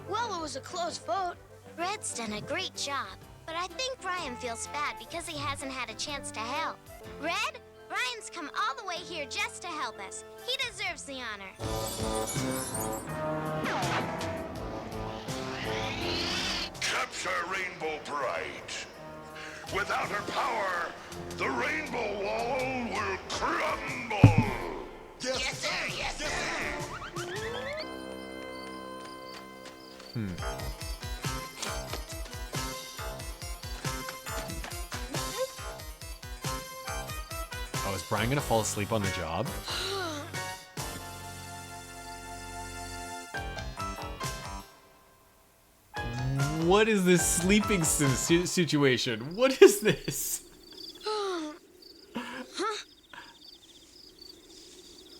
Well, it was a close vote. Red's done a great job, but I think Brian feels bad because he hasn't had a chance to help. Red, Brian's come all the way here just to help us. He deserves the honor. Capture Rainbow Brite. Without her power, the rainbow wall will crumble. Yes, sir. Yes, sir. Oh, is Brian gonna fall asleep on the job? What is this sleeping situation? What is this?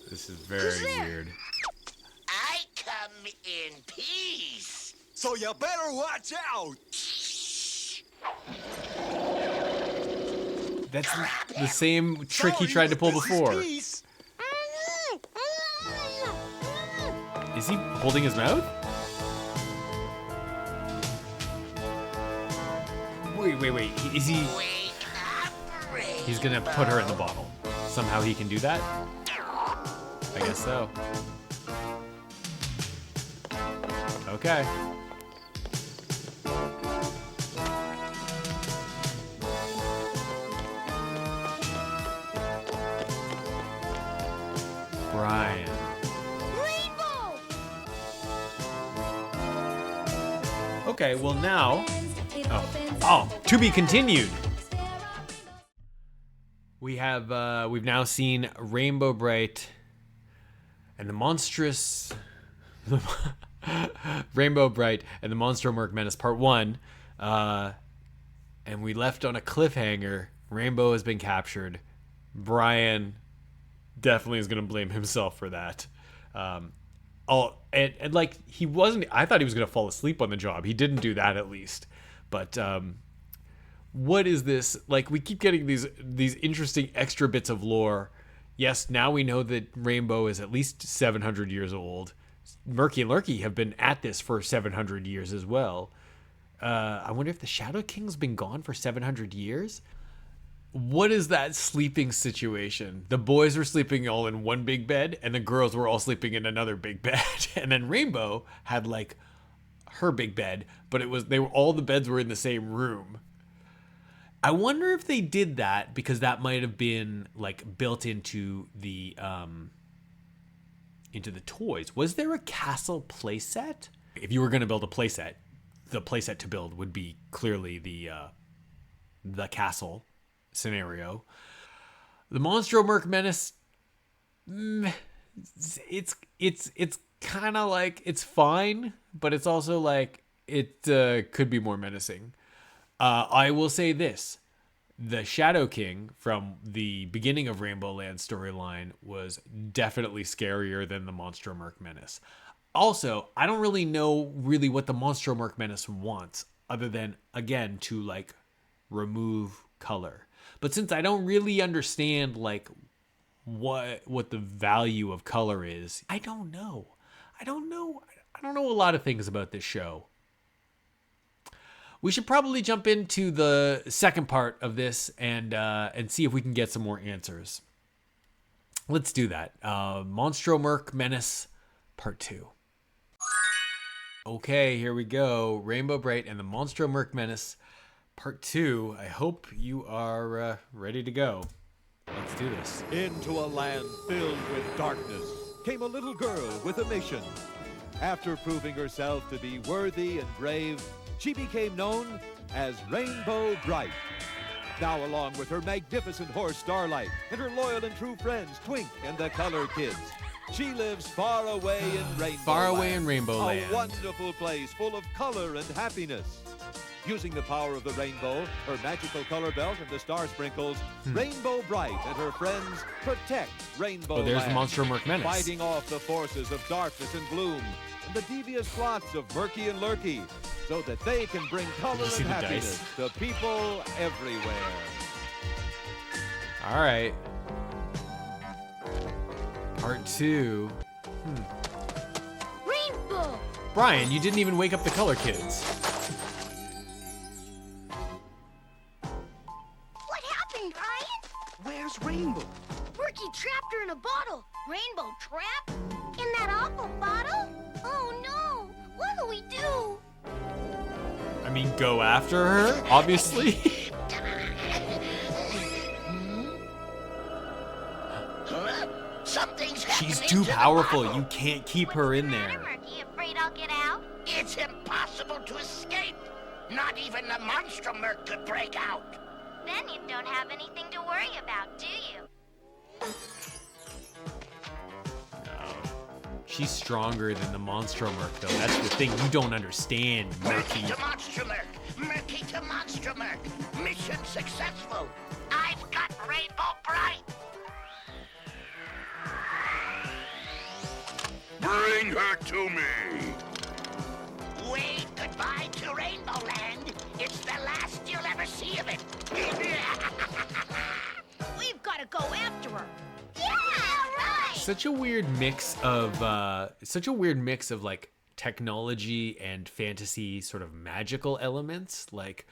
This is very weird. I come in peace. So you better watch out. That's the same trick he tried to pull before. Peace. Is he holding his mouth? Wait. Is he... Wake up, Rainbow. He's gonna put her in the bottle. Somehow he can do that? I guess so. Okay. Brian. Rainbow! Okay, well now... Oh, to be continued. We have, we've now seen Rainbow Brite and the monstrous... Rainbow Brite and the Monstromurk Menace Part 1. And we left on a cliffhanger. Rainbow has been captured. Brian definitely is going to blame himself for that. And like, he wasn't... I thought he was going to fall asleep on the job. He didn't do that, at least. But what is this? Like, we keep getting these interesting extra bits of lore Yes, now we know that Rainbow is at least 700 years old. Murky and Lurky have been at this for 700 years as well. I wonder if the Shadow King's been gone for 700 years? What is that sleeping situation? The boys were sleeping all in one big bed, and the girls were all sleeping in another big bed. And then Rainbow had like her big bed, but all the beds were in the same room. I wonder if they did that because that might have been like built into the toys. Was there a castle playset? If you were going to build a playset, the playset to build would be clearly the castle scenario. The Monstromurk Menace, it's kind of like, it's fine, but it's also like it could be more menacing. I will say this: the Shadow King from the beginning of Rainbowland storyline was definitely scarier than the Monstromurk Menace. Also, I don't really know what the Monstromurk Menace wants, other than, again, to like remove color. But since I don't really understand like what the value of color is, I don't know a lot of things about this show. We should probably jump into the second part of this and see if we can get some more answers. Let's do that. Monstromurk Menace Part 2. Okay, here we go. Rainbow Brite and the Monstromurk Menace Part 2. I hope you are ready to go. Let's do this. Into a land filled with darkness came a little girl with a mission. After proving herself to be worthy and brave, she became known as Rainbow Brite. Now, along with her magnificent horse Starlite and her loyal and true friends Twink and the Color Kids, she lives far away in Rainbowland. Far away in Rainbowland. A wonderful place full of color and happiness. Using the power of the rainbow, her magical color belt, and the star sprinkles, Rainbow Brite and her friends protect Rainbowland. Oh, there's the Monstromurk Menace. Fighting off the forces of darkness and gloom and the devious plots of Murky and Lurky, so that they can bring color and happiness to people everywhere. All right. Part 2. Rainbow! Brian, you didn't even wake up the Color Kids. What happened, Brian? Where's Rainbow? Murky trapped her in a bottle. Rainbow trap? In that awful bottle? Oh no! What'll we do? I mean, go after her, obviously. Something's She's happening too to the powerful. bottle. You can't keep her in What's the there. matter, Murky? Afraid I'll get out? It's impossible to escape. Not even the Monstromurk could break out. Then you don't have anything to worry about, do you? She's stronger than the Monstromurk, though. That's the thing you don't understand, Murky Murky. to Monstromurk. Murky to Monstromurk. Mission successful. I've got Rainbow Brite. Bring her to me. Wave goodbye to Rainbowland. It's the last you'll ever see of it. We've got to go after her. Yeah, right! Such a weird mix of like technology and fantasy sort of magical elements. Like,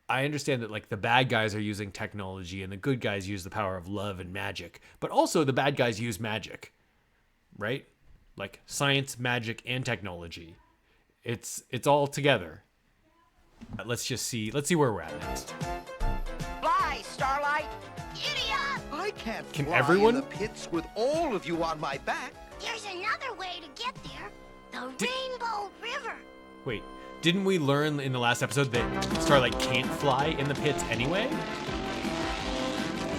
I understand that like the bad guys are using technology and the good guys use the power of love and magic, but also the bad guys use magic, right? Like science, magic, and technology. It's all together. Let's see where we're at next. Fly, Starlite. Idiot! I can't Can fly everyone? in the pits with all of you on my back. There's another way to get there. The Rainbow River. Wait, didn't we learn in the last episode that Starlight can't fly in the pits anyway?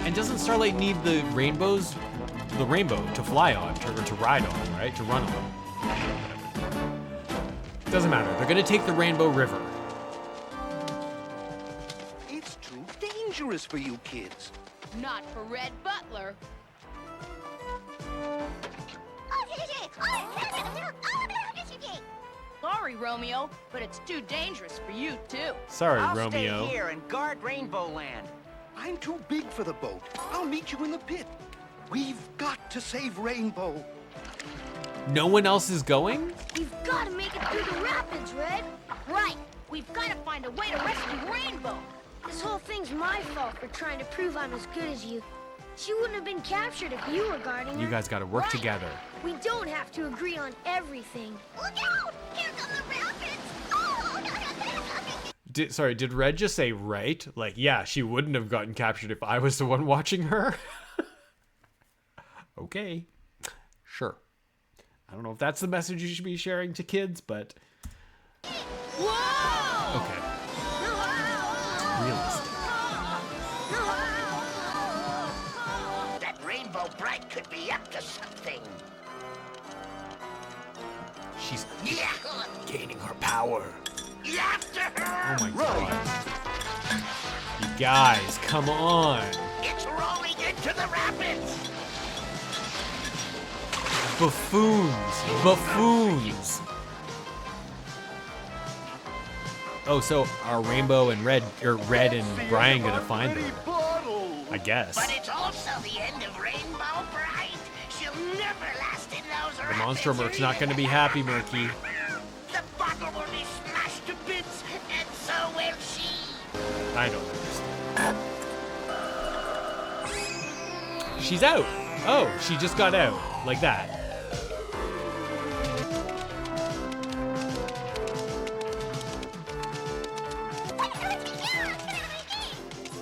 And doesn't Starlight need the rainbow to fly on, or to ride on, right? To run on. Doesn't matter. They're gonna take the Rainbow River. It's too dangerous for you kids. Not for Red Butler. Sorry, Romeo, but it's too dangerous for you, too. Sorry, I'll Romeo. stay here and guard Rainbowland. I'm too big for the boat. I'll meet you in the pit. We've got to save Rainbow. No one else is going? We've got to make it through the rapids, Red. Right. We've got to find a way to rescue Rainbow. This whole thing's my fault for trying to prove I'm as good as you. She wouldn't have been captured if you were guarding her. You guys gotta work together. We don't have to agree on everything. Look out! Here come the rapids! Oh! Did Red just say right? Like, yeah, she wouldn't have gotten captured if I was the one watching her? Okay. Sure. I don't know if that's the message you should be sharing to kids, but... Whoa! Okay. Realistic. That Rainbow Brite could be up to something. She's gaining her power. After her! Oh my god. You guys, come on. It's rolling into the rapids. Buffoons. Buffoons. Oh, so are Rainbow and Red, or Red and Brian gonna find her? I guess. But it's also the end of Rainbow Brite. She'll never last in those The rapids. Monstromurk's not gonna be happy, Murky. The bottle will be smashed to bits, and so will she. I don't understand. She's out. Oh, she just got out. Like that.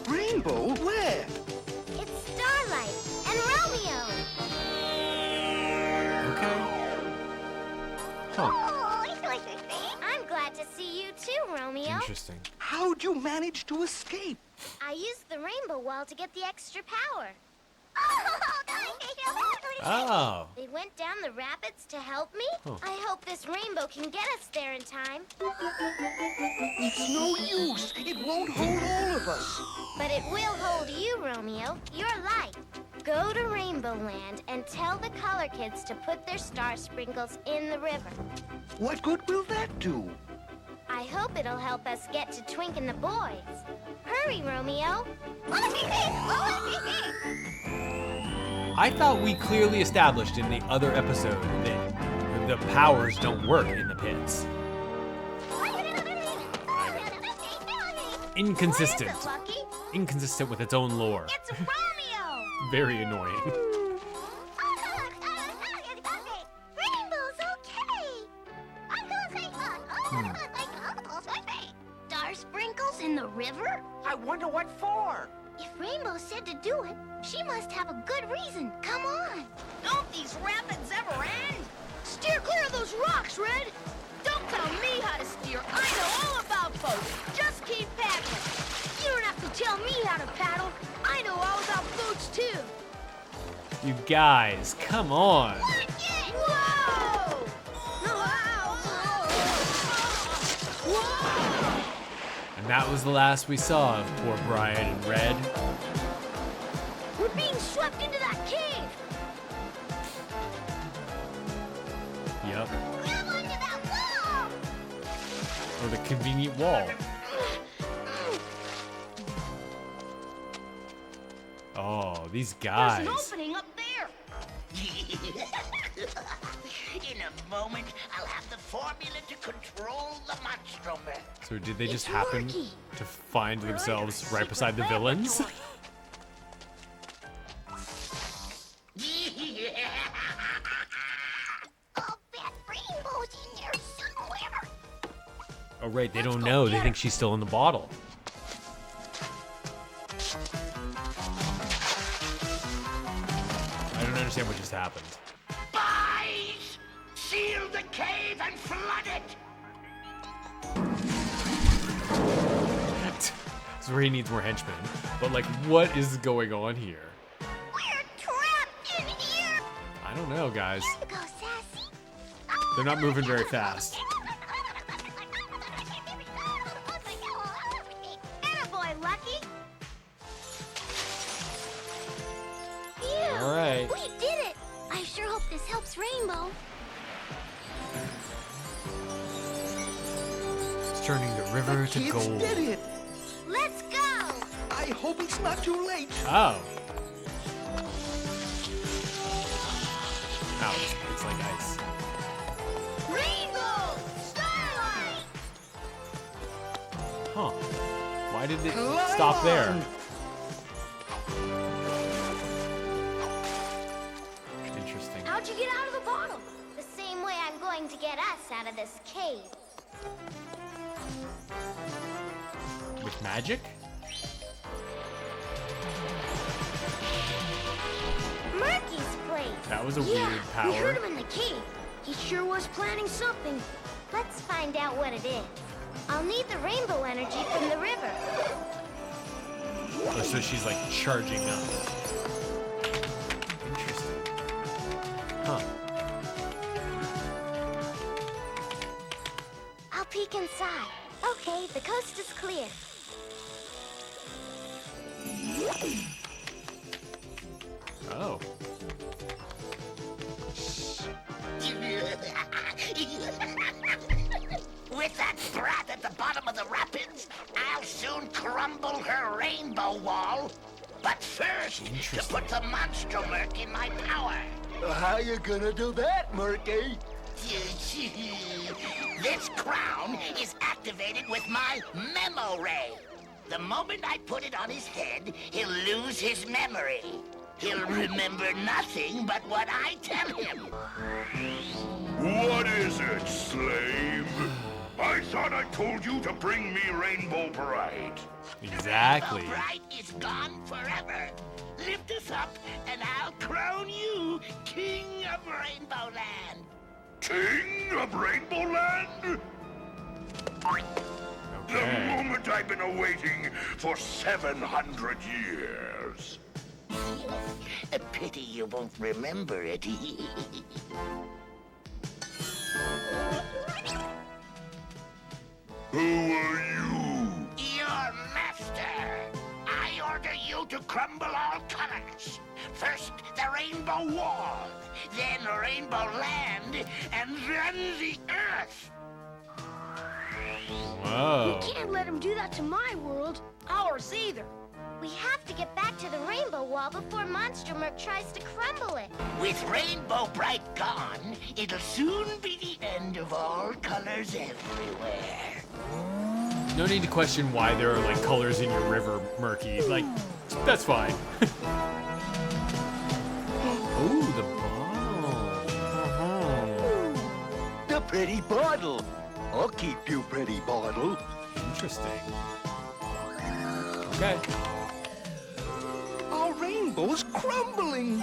Rainbow? Where? It's Starlight and Romeo. Okay. Huh. I'm glad to see you too, Romeo. Interesting. How'd you manage to escape? I used the rainbow wall to get the extra power. Oh. They went down the rapids to help me. Huh. I hope this rainbow can get us there in time. It's no use. It won't hold all of us. But it will hold you, Romeo. You're light. Go to Rainbowland and tell the color kids to put their star sprinkles in the river. What good will that do? I hope it'll help us get to Twink and the boys. Hurry, Romeo. I thought we clearly established in the other episode that the powers don't work in the pits. Inconsistent. What is it, Lucky? Inconsistent with its own lore. It's Romeo! Very annoying. Rainbow's okay! Star sprinkles in the river? I wonder what for. If Rainbow said to do it, she must have a good reason. Come on. Don't these rapids ever end? Steer clear of those rocks, Red! Don't tell me how to steer. I know all about boats. Just keep paddling. You don't have to tell me how to paddle. I know all about boats, too. You guys, come on. Whoa! Whoa! And that was the last we saw of poor Brian and Red. We're being swept into that cave. Yep. Grab onto that wall! Or the convenient wall. Oh, these guys. There's an opening up there. In a moment, I'll have the formula to control the Monstromurk. So did they just It's happen Murky. to find themselves right beside the villains? I'll bet Rainbow's in there somewhere. Oh, right, they don't know. They think she's still in the bottle. I don't understand what just happened. Boys! Seal the cave and flood it! So he needs more henchmen. But, like, what is going on here? We're trapped in here. I don't know, guys. Go, Sassy. They're not moving very fast. Attaboy, Lucky. Phew, All right. we did it. I sure hope this helps Rainbow. It's turning the river to Kids gold. did it. Let's go. I hope it's not too late. Oh. did it stop there? Interesting. How'd you get out of the bottle? The same way I'm going to get us out of this cave. With magic? Murky's place. That was a Yeah, weird we heard power. him in the cave. He sure was planning something. Let's find out what it is. I'll need the rainbow energy from the river. Oh, so she's like charging up. Interesting. Huh. I'll peek inside. Okay, the coast is clear. Oh. With that brat at the bottom of the rapids, I'll soon crumble her rainbow wall. But first, to put the Monstromurk in my power. How you gonna do that, Murky? This crown is activated with my memo ray. The moment I put it on his head, he'll lose his memory. He'll remember nothing but what I tell him. What is it, slave? I thought I told you to bring me Rainbow Brite. Exactly. Rainbow Brite is gone forever. Lift us up, and I'll crown you King of Rainbowland. King of Rainbowland? The moment I've been awaiting for 700 years. A pity you won't remember it. Who are you? Your master. I order you to crumble all colors. First, the Rainbow Wall, then Rainbow Land, and then the Earth. Whoa. We can't let him do that to my world. Ours either. We have to get back to the rainbow wall before Monstromurk tries to crumble it. With Rainbow Brite gone, it'll soon be the end of all colors everywhere. No need to question why there are like colors in your river, Murky. Like, that's fine. Ooh, the bottle. The pretty bottle. I'll keep you, pretty bottle. Interesting. Okay. Our rainbow's crumbling. And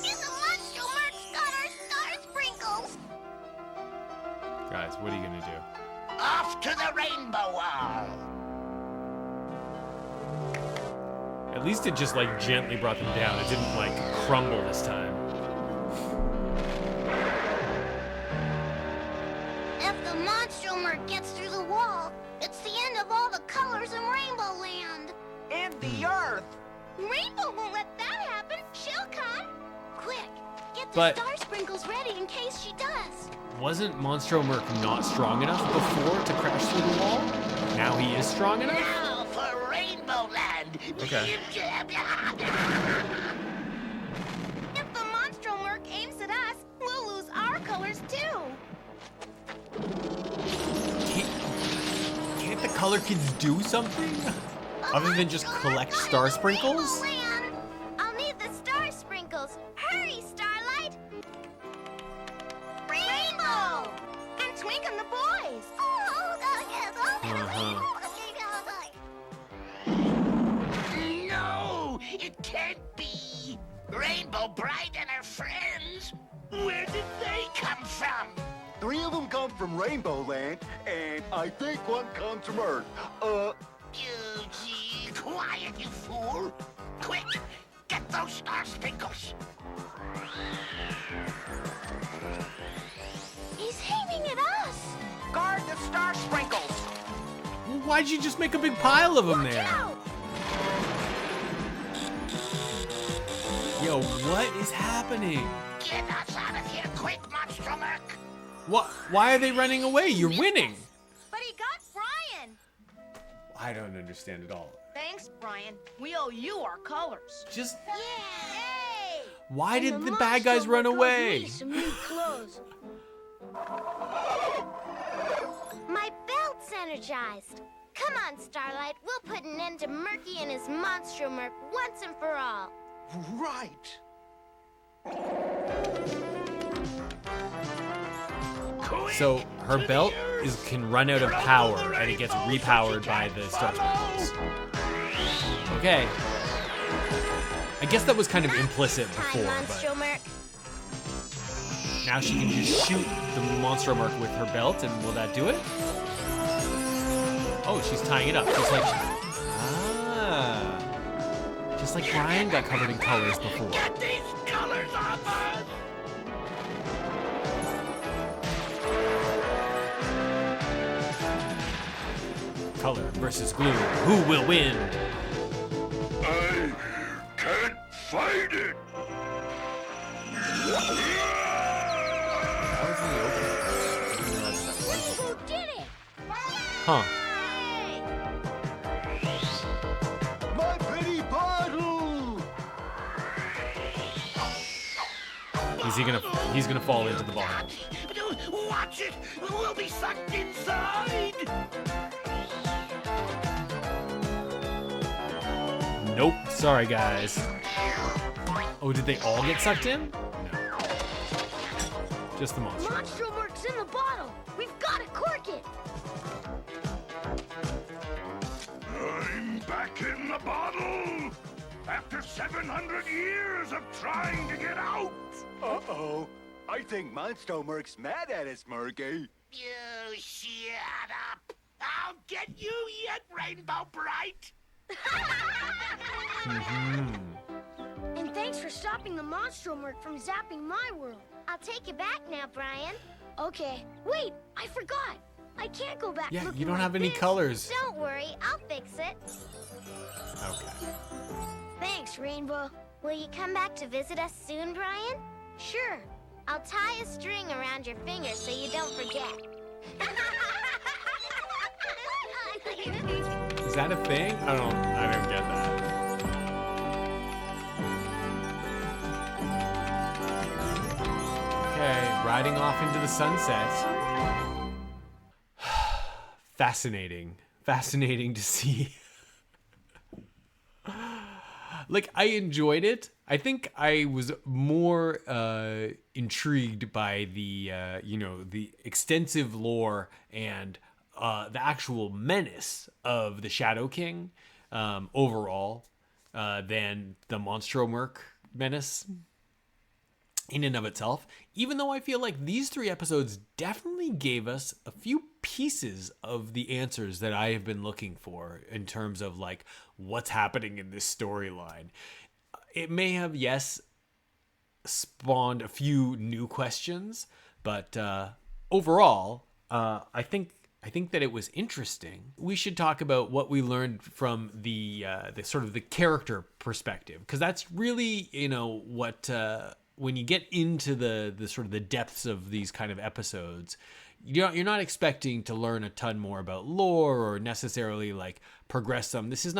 the Monstromurk's got our star sprinkles. Guys, what are you gonna do? Off to the Rainbow Wall. At least it just like gently brought them down. It didn't like crumble this time. If the Monstromurk gets through the wall, it's the end of all the colors in Rainbowland. And the Earth. Rainbow won't let that happen. She'll come. Quick, get the But- star sprinkles ready in case she does. Wasn't Monstromurk not strong enough before to crash through the wall? Now he is strong enough? Now for Rainbowland. Okay. If the Monstromurk aims at us, we'll lose our colors too. Can't the color kids do something? Other than just collect star sprinkles? Rainbowland. I'll need the star sprinkles. Hurry, Starlite! Rainbow! And Twink and the boys. No, it can't be. Rainbow Brite and her friends. Where did they come from? 3 of them come from Rainbowland, and I think 1 comes from Earth. Quiet, you fool. Quick, get those star sprinkles. He's aiming at us. Guard the star sprinkles. Well, why'd you just make a big pile of them there? Out. Yo, what is happening? Get us out of here quick, Monstromurk. What? Why are they running away? You're winning. But he got Brian. I don't understand at all. Thanks, Brian. We owe you our colors. Just Yay! why And did the bad guys run Monstromurk owes away? me some new clothes. My belt's energized. Come on, Starlight. We'll put an end to Murky and his Monstromurk once and for all. Right. So her belt can run out of power, and it gets repowered by the star sprinkles. Okay. I guess that was kind of implicit before, but now she can just shoot the Monstromurk with her belt, and will that do it? Oh, she's tying it up, just like just like Brian got covered in colors before. Get these colors off us! Color versus gloom. Who will win? I can't fight it. Rainbow did it! Huh. My pretty bottle! He's gonna fall into the bottle. Watch it! We'll be sucked inside! Nope. Sorry, guys. Oh, did they all get sucked in? No. Just the monster. Monstromurk's in the bottle! We've got to cork it! I'm back in the bottle! After 700 years of trying to get out! Uh-oh. I think Monstromurk's mad at us, Murky. You shut up! I'll get you yet, Rainbow Brite! And thanks for stopping the Monstromurk from zapping my world. I'll take you back now, Brian. Okay. Wait, I forgot. I can't go back. Yeah, looking you don't have like any this. colors. Don't worry, I'll fix it. Okay. Thanks, Rainbow. Will you come back to visit us soon, Brian? Sure. I'll tie a string around your finger so you don't forget. Is that a thing? I don't get that. Okay, riding off into the sunset. Fascinating. Fascinating to see. Like, I enjoyed it. I think I was more intrigued by the the extensive lore and the actual menace of the Shadow King overall than the Monstromurk Menace in and of itself. Even though I feel like these 3 episodes definitely gave us a few pieces of the answers that I have been looking for in terms of like what's happening in this storyline. It may have, yes, spawned a few new questions, but overall, I think that it was interesting. We should talk about what we learned from the sort of the character perspective, because that's really, what when you get into the sort of the depths of these kind of episodes, you're not expecting to learn a ton more about lore or necessarily like progress some. This is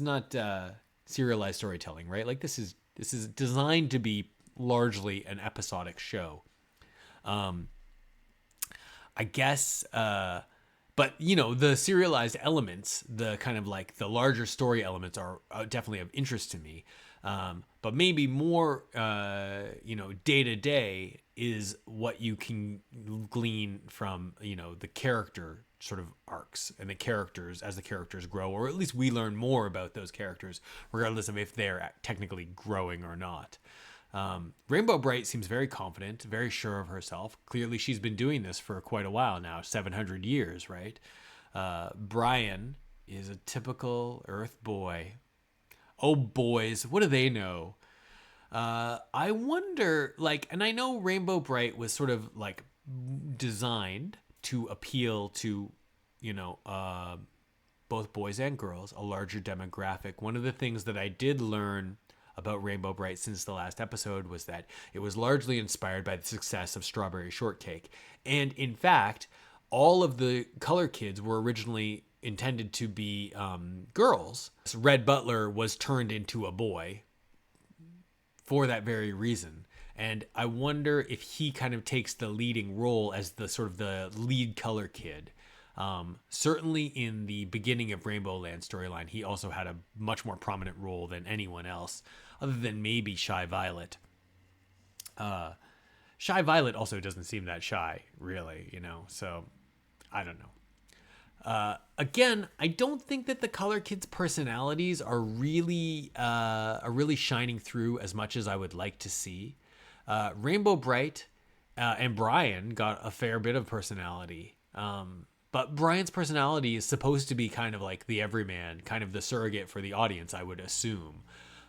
not serialized storytelling, right? Like this is designed to be largely an episodic show. I guess, but the serialized elements, the kind of like the larger story elements are definitely of interest to me. But maybe more, day to day is what you can glean from, the character sort of arcs and the characters as the characters grow, or at least we learn more about those characters, regardless of if they're technically growing or not. Rainbow Brite seems very confident, very sure of herself. Clearly she's been doing this for quite a while now, 700 years, right? Brian is a typical Earth boy. Oh, boys, what do they know? I wonder, and I know Rainbow Brite was sort of like designed to appeal to, both boys and girls, a larger demographic. One of the things that I did learn about Rainbow Brite since the last episode was that it was largely inspired by the success of Strawberry Shortcake. And in fact, all of the color kids were originally intended to be girls. So Red Butler was turned into a boy for that very reason. And I wonder if he kind of takes the leading role as the sort of the lead color kid. Certainly in the beginning of Rainbowland storyline, he also had a much more prominent role than anyone else, other than maybe Shy Violet. Shy Violet also doesn't seem that shy, really, you know, so I don't know. Again, I don't think that the Color Kids' personalities are really shining through as much as I would like to see. Rainbow Brite and Brian got a fair bit of personality. But Brian's personality is supposed to be kind of like the everyman, kind of the surrogate for the audience, I would assume.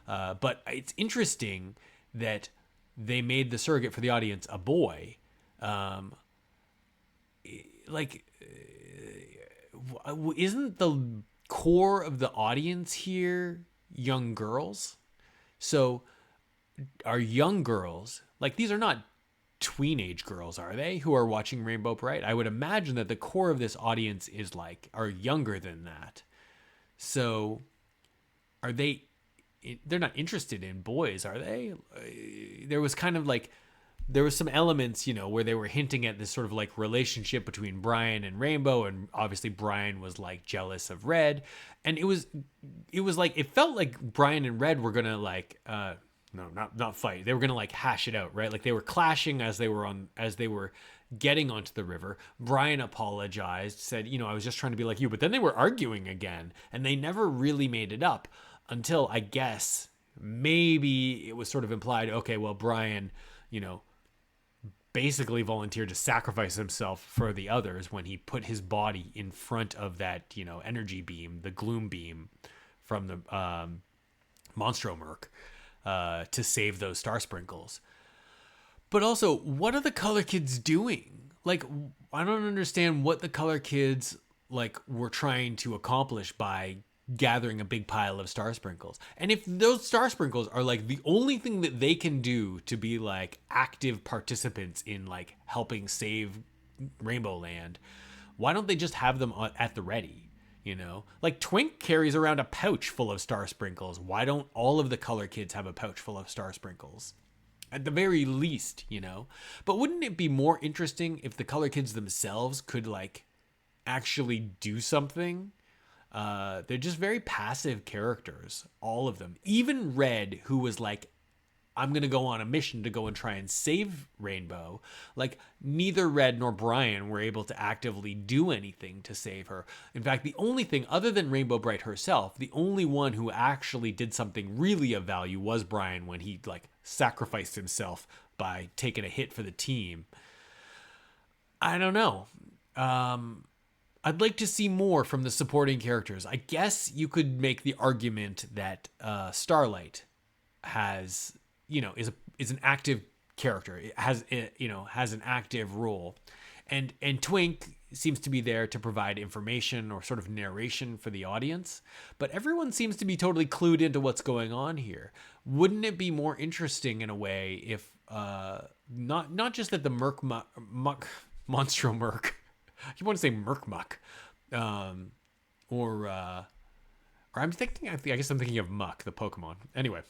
But it's interesting that they made the surrogate for the audience a boy. Isn't the core of the audience here young girls? So are young girls, like, these are not tweenage girls, are they, who are watching Rainbow Brite? I would imagine that the core of this audience are younger than that. So are they're not interested in boys, are they? There was some elements, you know, where they were hinting at this sort of like relationship between Brian and Rainbow, and obviously Brian was like jealous of Red, and it was like, it felt like Brian and Red were gonna like not fight. They were gonna like hash it out, right? Like they were clashing as they were getting onto the river. Brian apologized, said, you know, I was just trying to be like you, but then they were arguing again, and they never really made it up until, I guess, maybe it was sort of implied, okay, well, Brian, you know, basically volunteered to sacrifice himself for the others when he put his body in front of that, you know, energy beam, the gloom beam from the Monstromurk, to save those star sprinkles. But also, what are the Color Kids doing? Like, I don't understand what the Color Kids like were trying to accomplish by gathering a big pile of star sprinkles. And if those star sprinkles are like the only thing that they can do to be like active participants in like helping save Rainbowland, why don't they just have them at the ready? You know, like Twink carries around a pouch full of star sprinkles. Why don't all of the Color Kids have a pouch full of star sprinkles? At the very least, you know. But wouldn't it be more interesting if the Color Kids themselves could like actually do something? They're just very passive characters, all of them. Even Red, who was like, I'm going to go on a mission to go and try and save Rainbow. Like, neither Red nor Brian were able to actively do anything to save her. In fact, the only thing, other than Rainbow Brite herself, the only one who actually did something really of value was Brian, when he, like, sacrificed himself by taking a hit for the team. I don't know. I'd like to see more from the supporting characters. I guess you could make the argument that Starlite has, you know, is an active character. It has an active role, and Twink seems to be there to provide information or sort of narration for the audience. But everyone seems to be totally clued into what's going on here. Wouldn't it be more interesting in a way if not just that the Monstromurk, you want to say Murkmuck, or I'm thinking, I guess I'm thinking of Muck, the Pokemon. Anyway,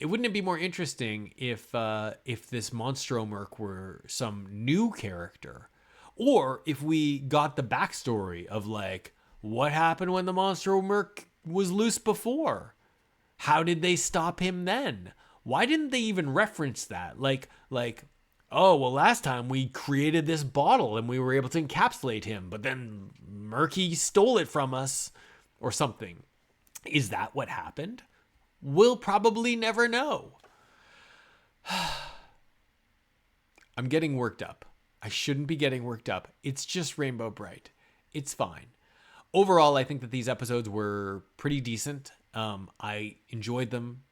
wouldn't it be more interesting if this Monstromurk were some new character, or if we got the backstory of like what happened when the Monstromurk was loose before? How did they stop him then? Why didn't they even reference that? Like. Oh, well, last time we created this bottle and we were able to encapsulate him, but then Murky stole it from us or something. Is that what happened? We'll probably never know. I'm getting worked up. I shouldn't be getting worked up. It's just Rainbow Brite. It's fine. Overall, I think that these episodes were pretty decent. I enjoyed them.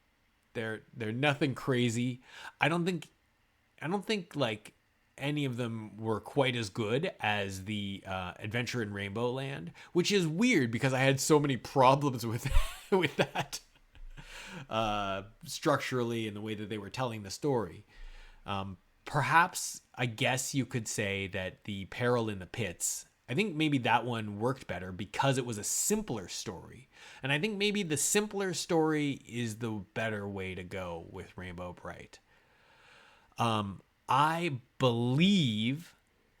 They're nothing crazy. I don't think like any of them were quite as good as the Adventure in Rainbowland, which is weird because I had so many problems with that structurally and the way that they were telling the story. Perhaps, I guess you could say that the Peril in the Pits, I think maybe that one worked better because it was a simpler story. And I think maybe the simpler story is the better way to go with Rainbow Brite. I believe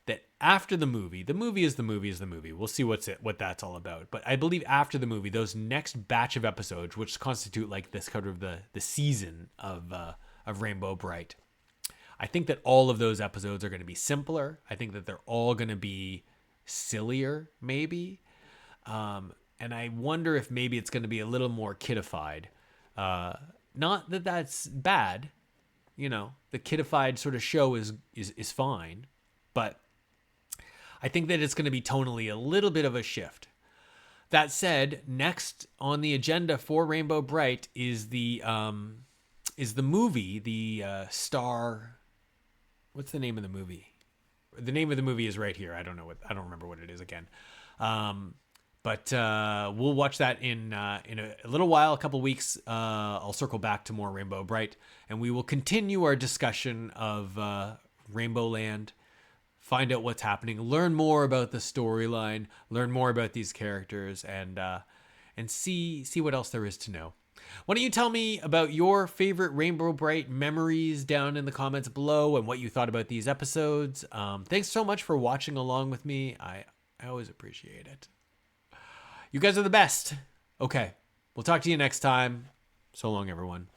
that after the movie is the movie. We'll see what that's all about. But I believe after the movie, those next batch of episodes, which constitute like this kind of the season of Rainbow Brite, I think that all of those episodes are going to be simpler. I think that they're all going to be sillier, maybe. And I wonder if maybe it's going to be a little more kidified. Not that that's bad. You know, the kidified sort of show is fine. But I think that it's going to be tonally a little bit of a shift. That said, next on the agenda for Rainbow Brite is the movie, the Star. What's the name of the movie? The name of the movie is right here. I don't remember what it is again. But we'll watch that in a little while, a couple weeks. I'll circle back to more Rainbow Brite, and we will continue our discussion of Rainbowland. Find out what's happening, learn more about the storyline, learn more about these characters, and see what else there is to know. Why don't you tell me about your favorite Rainbow Brite memories down in the comments below and what you thought about these episodes. Thanks so much for watching along with me. I always appreciate it. You guys are the best. Okay, we'll talk to you next time. So long, everyone.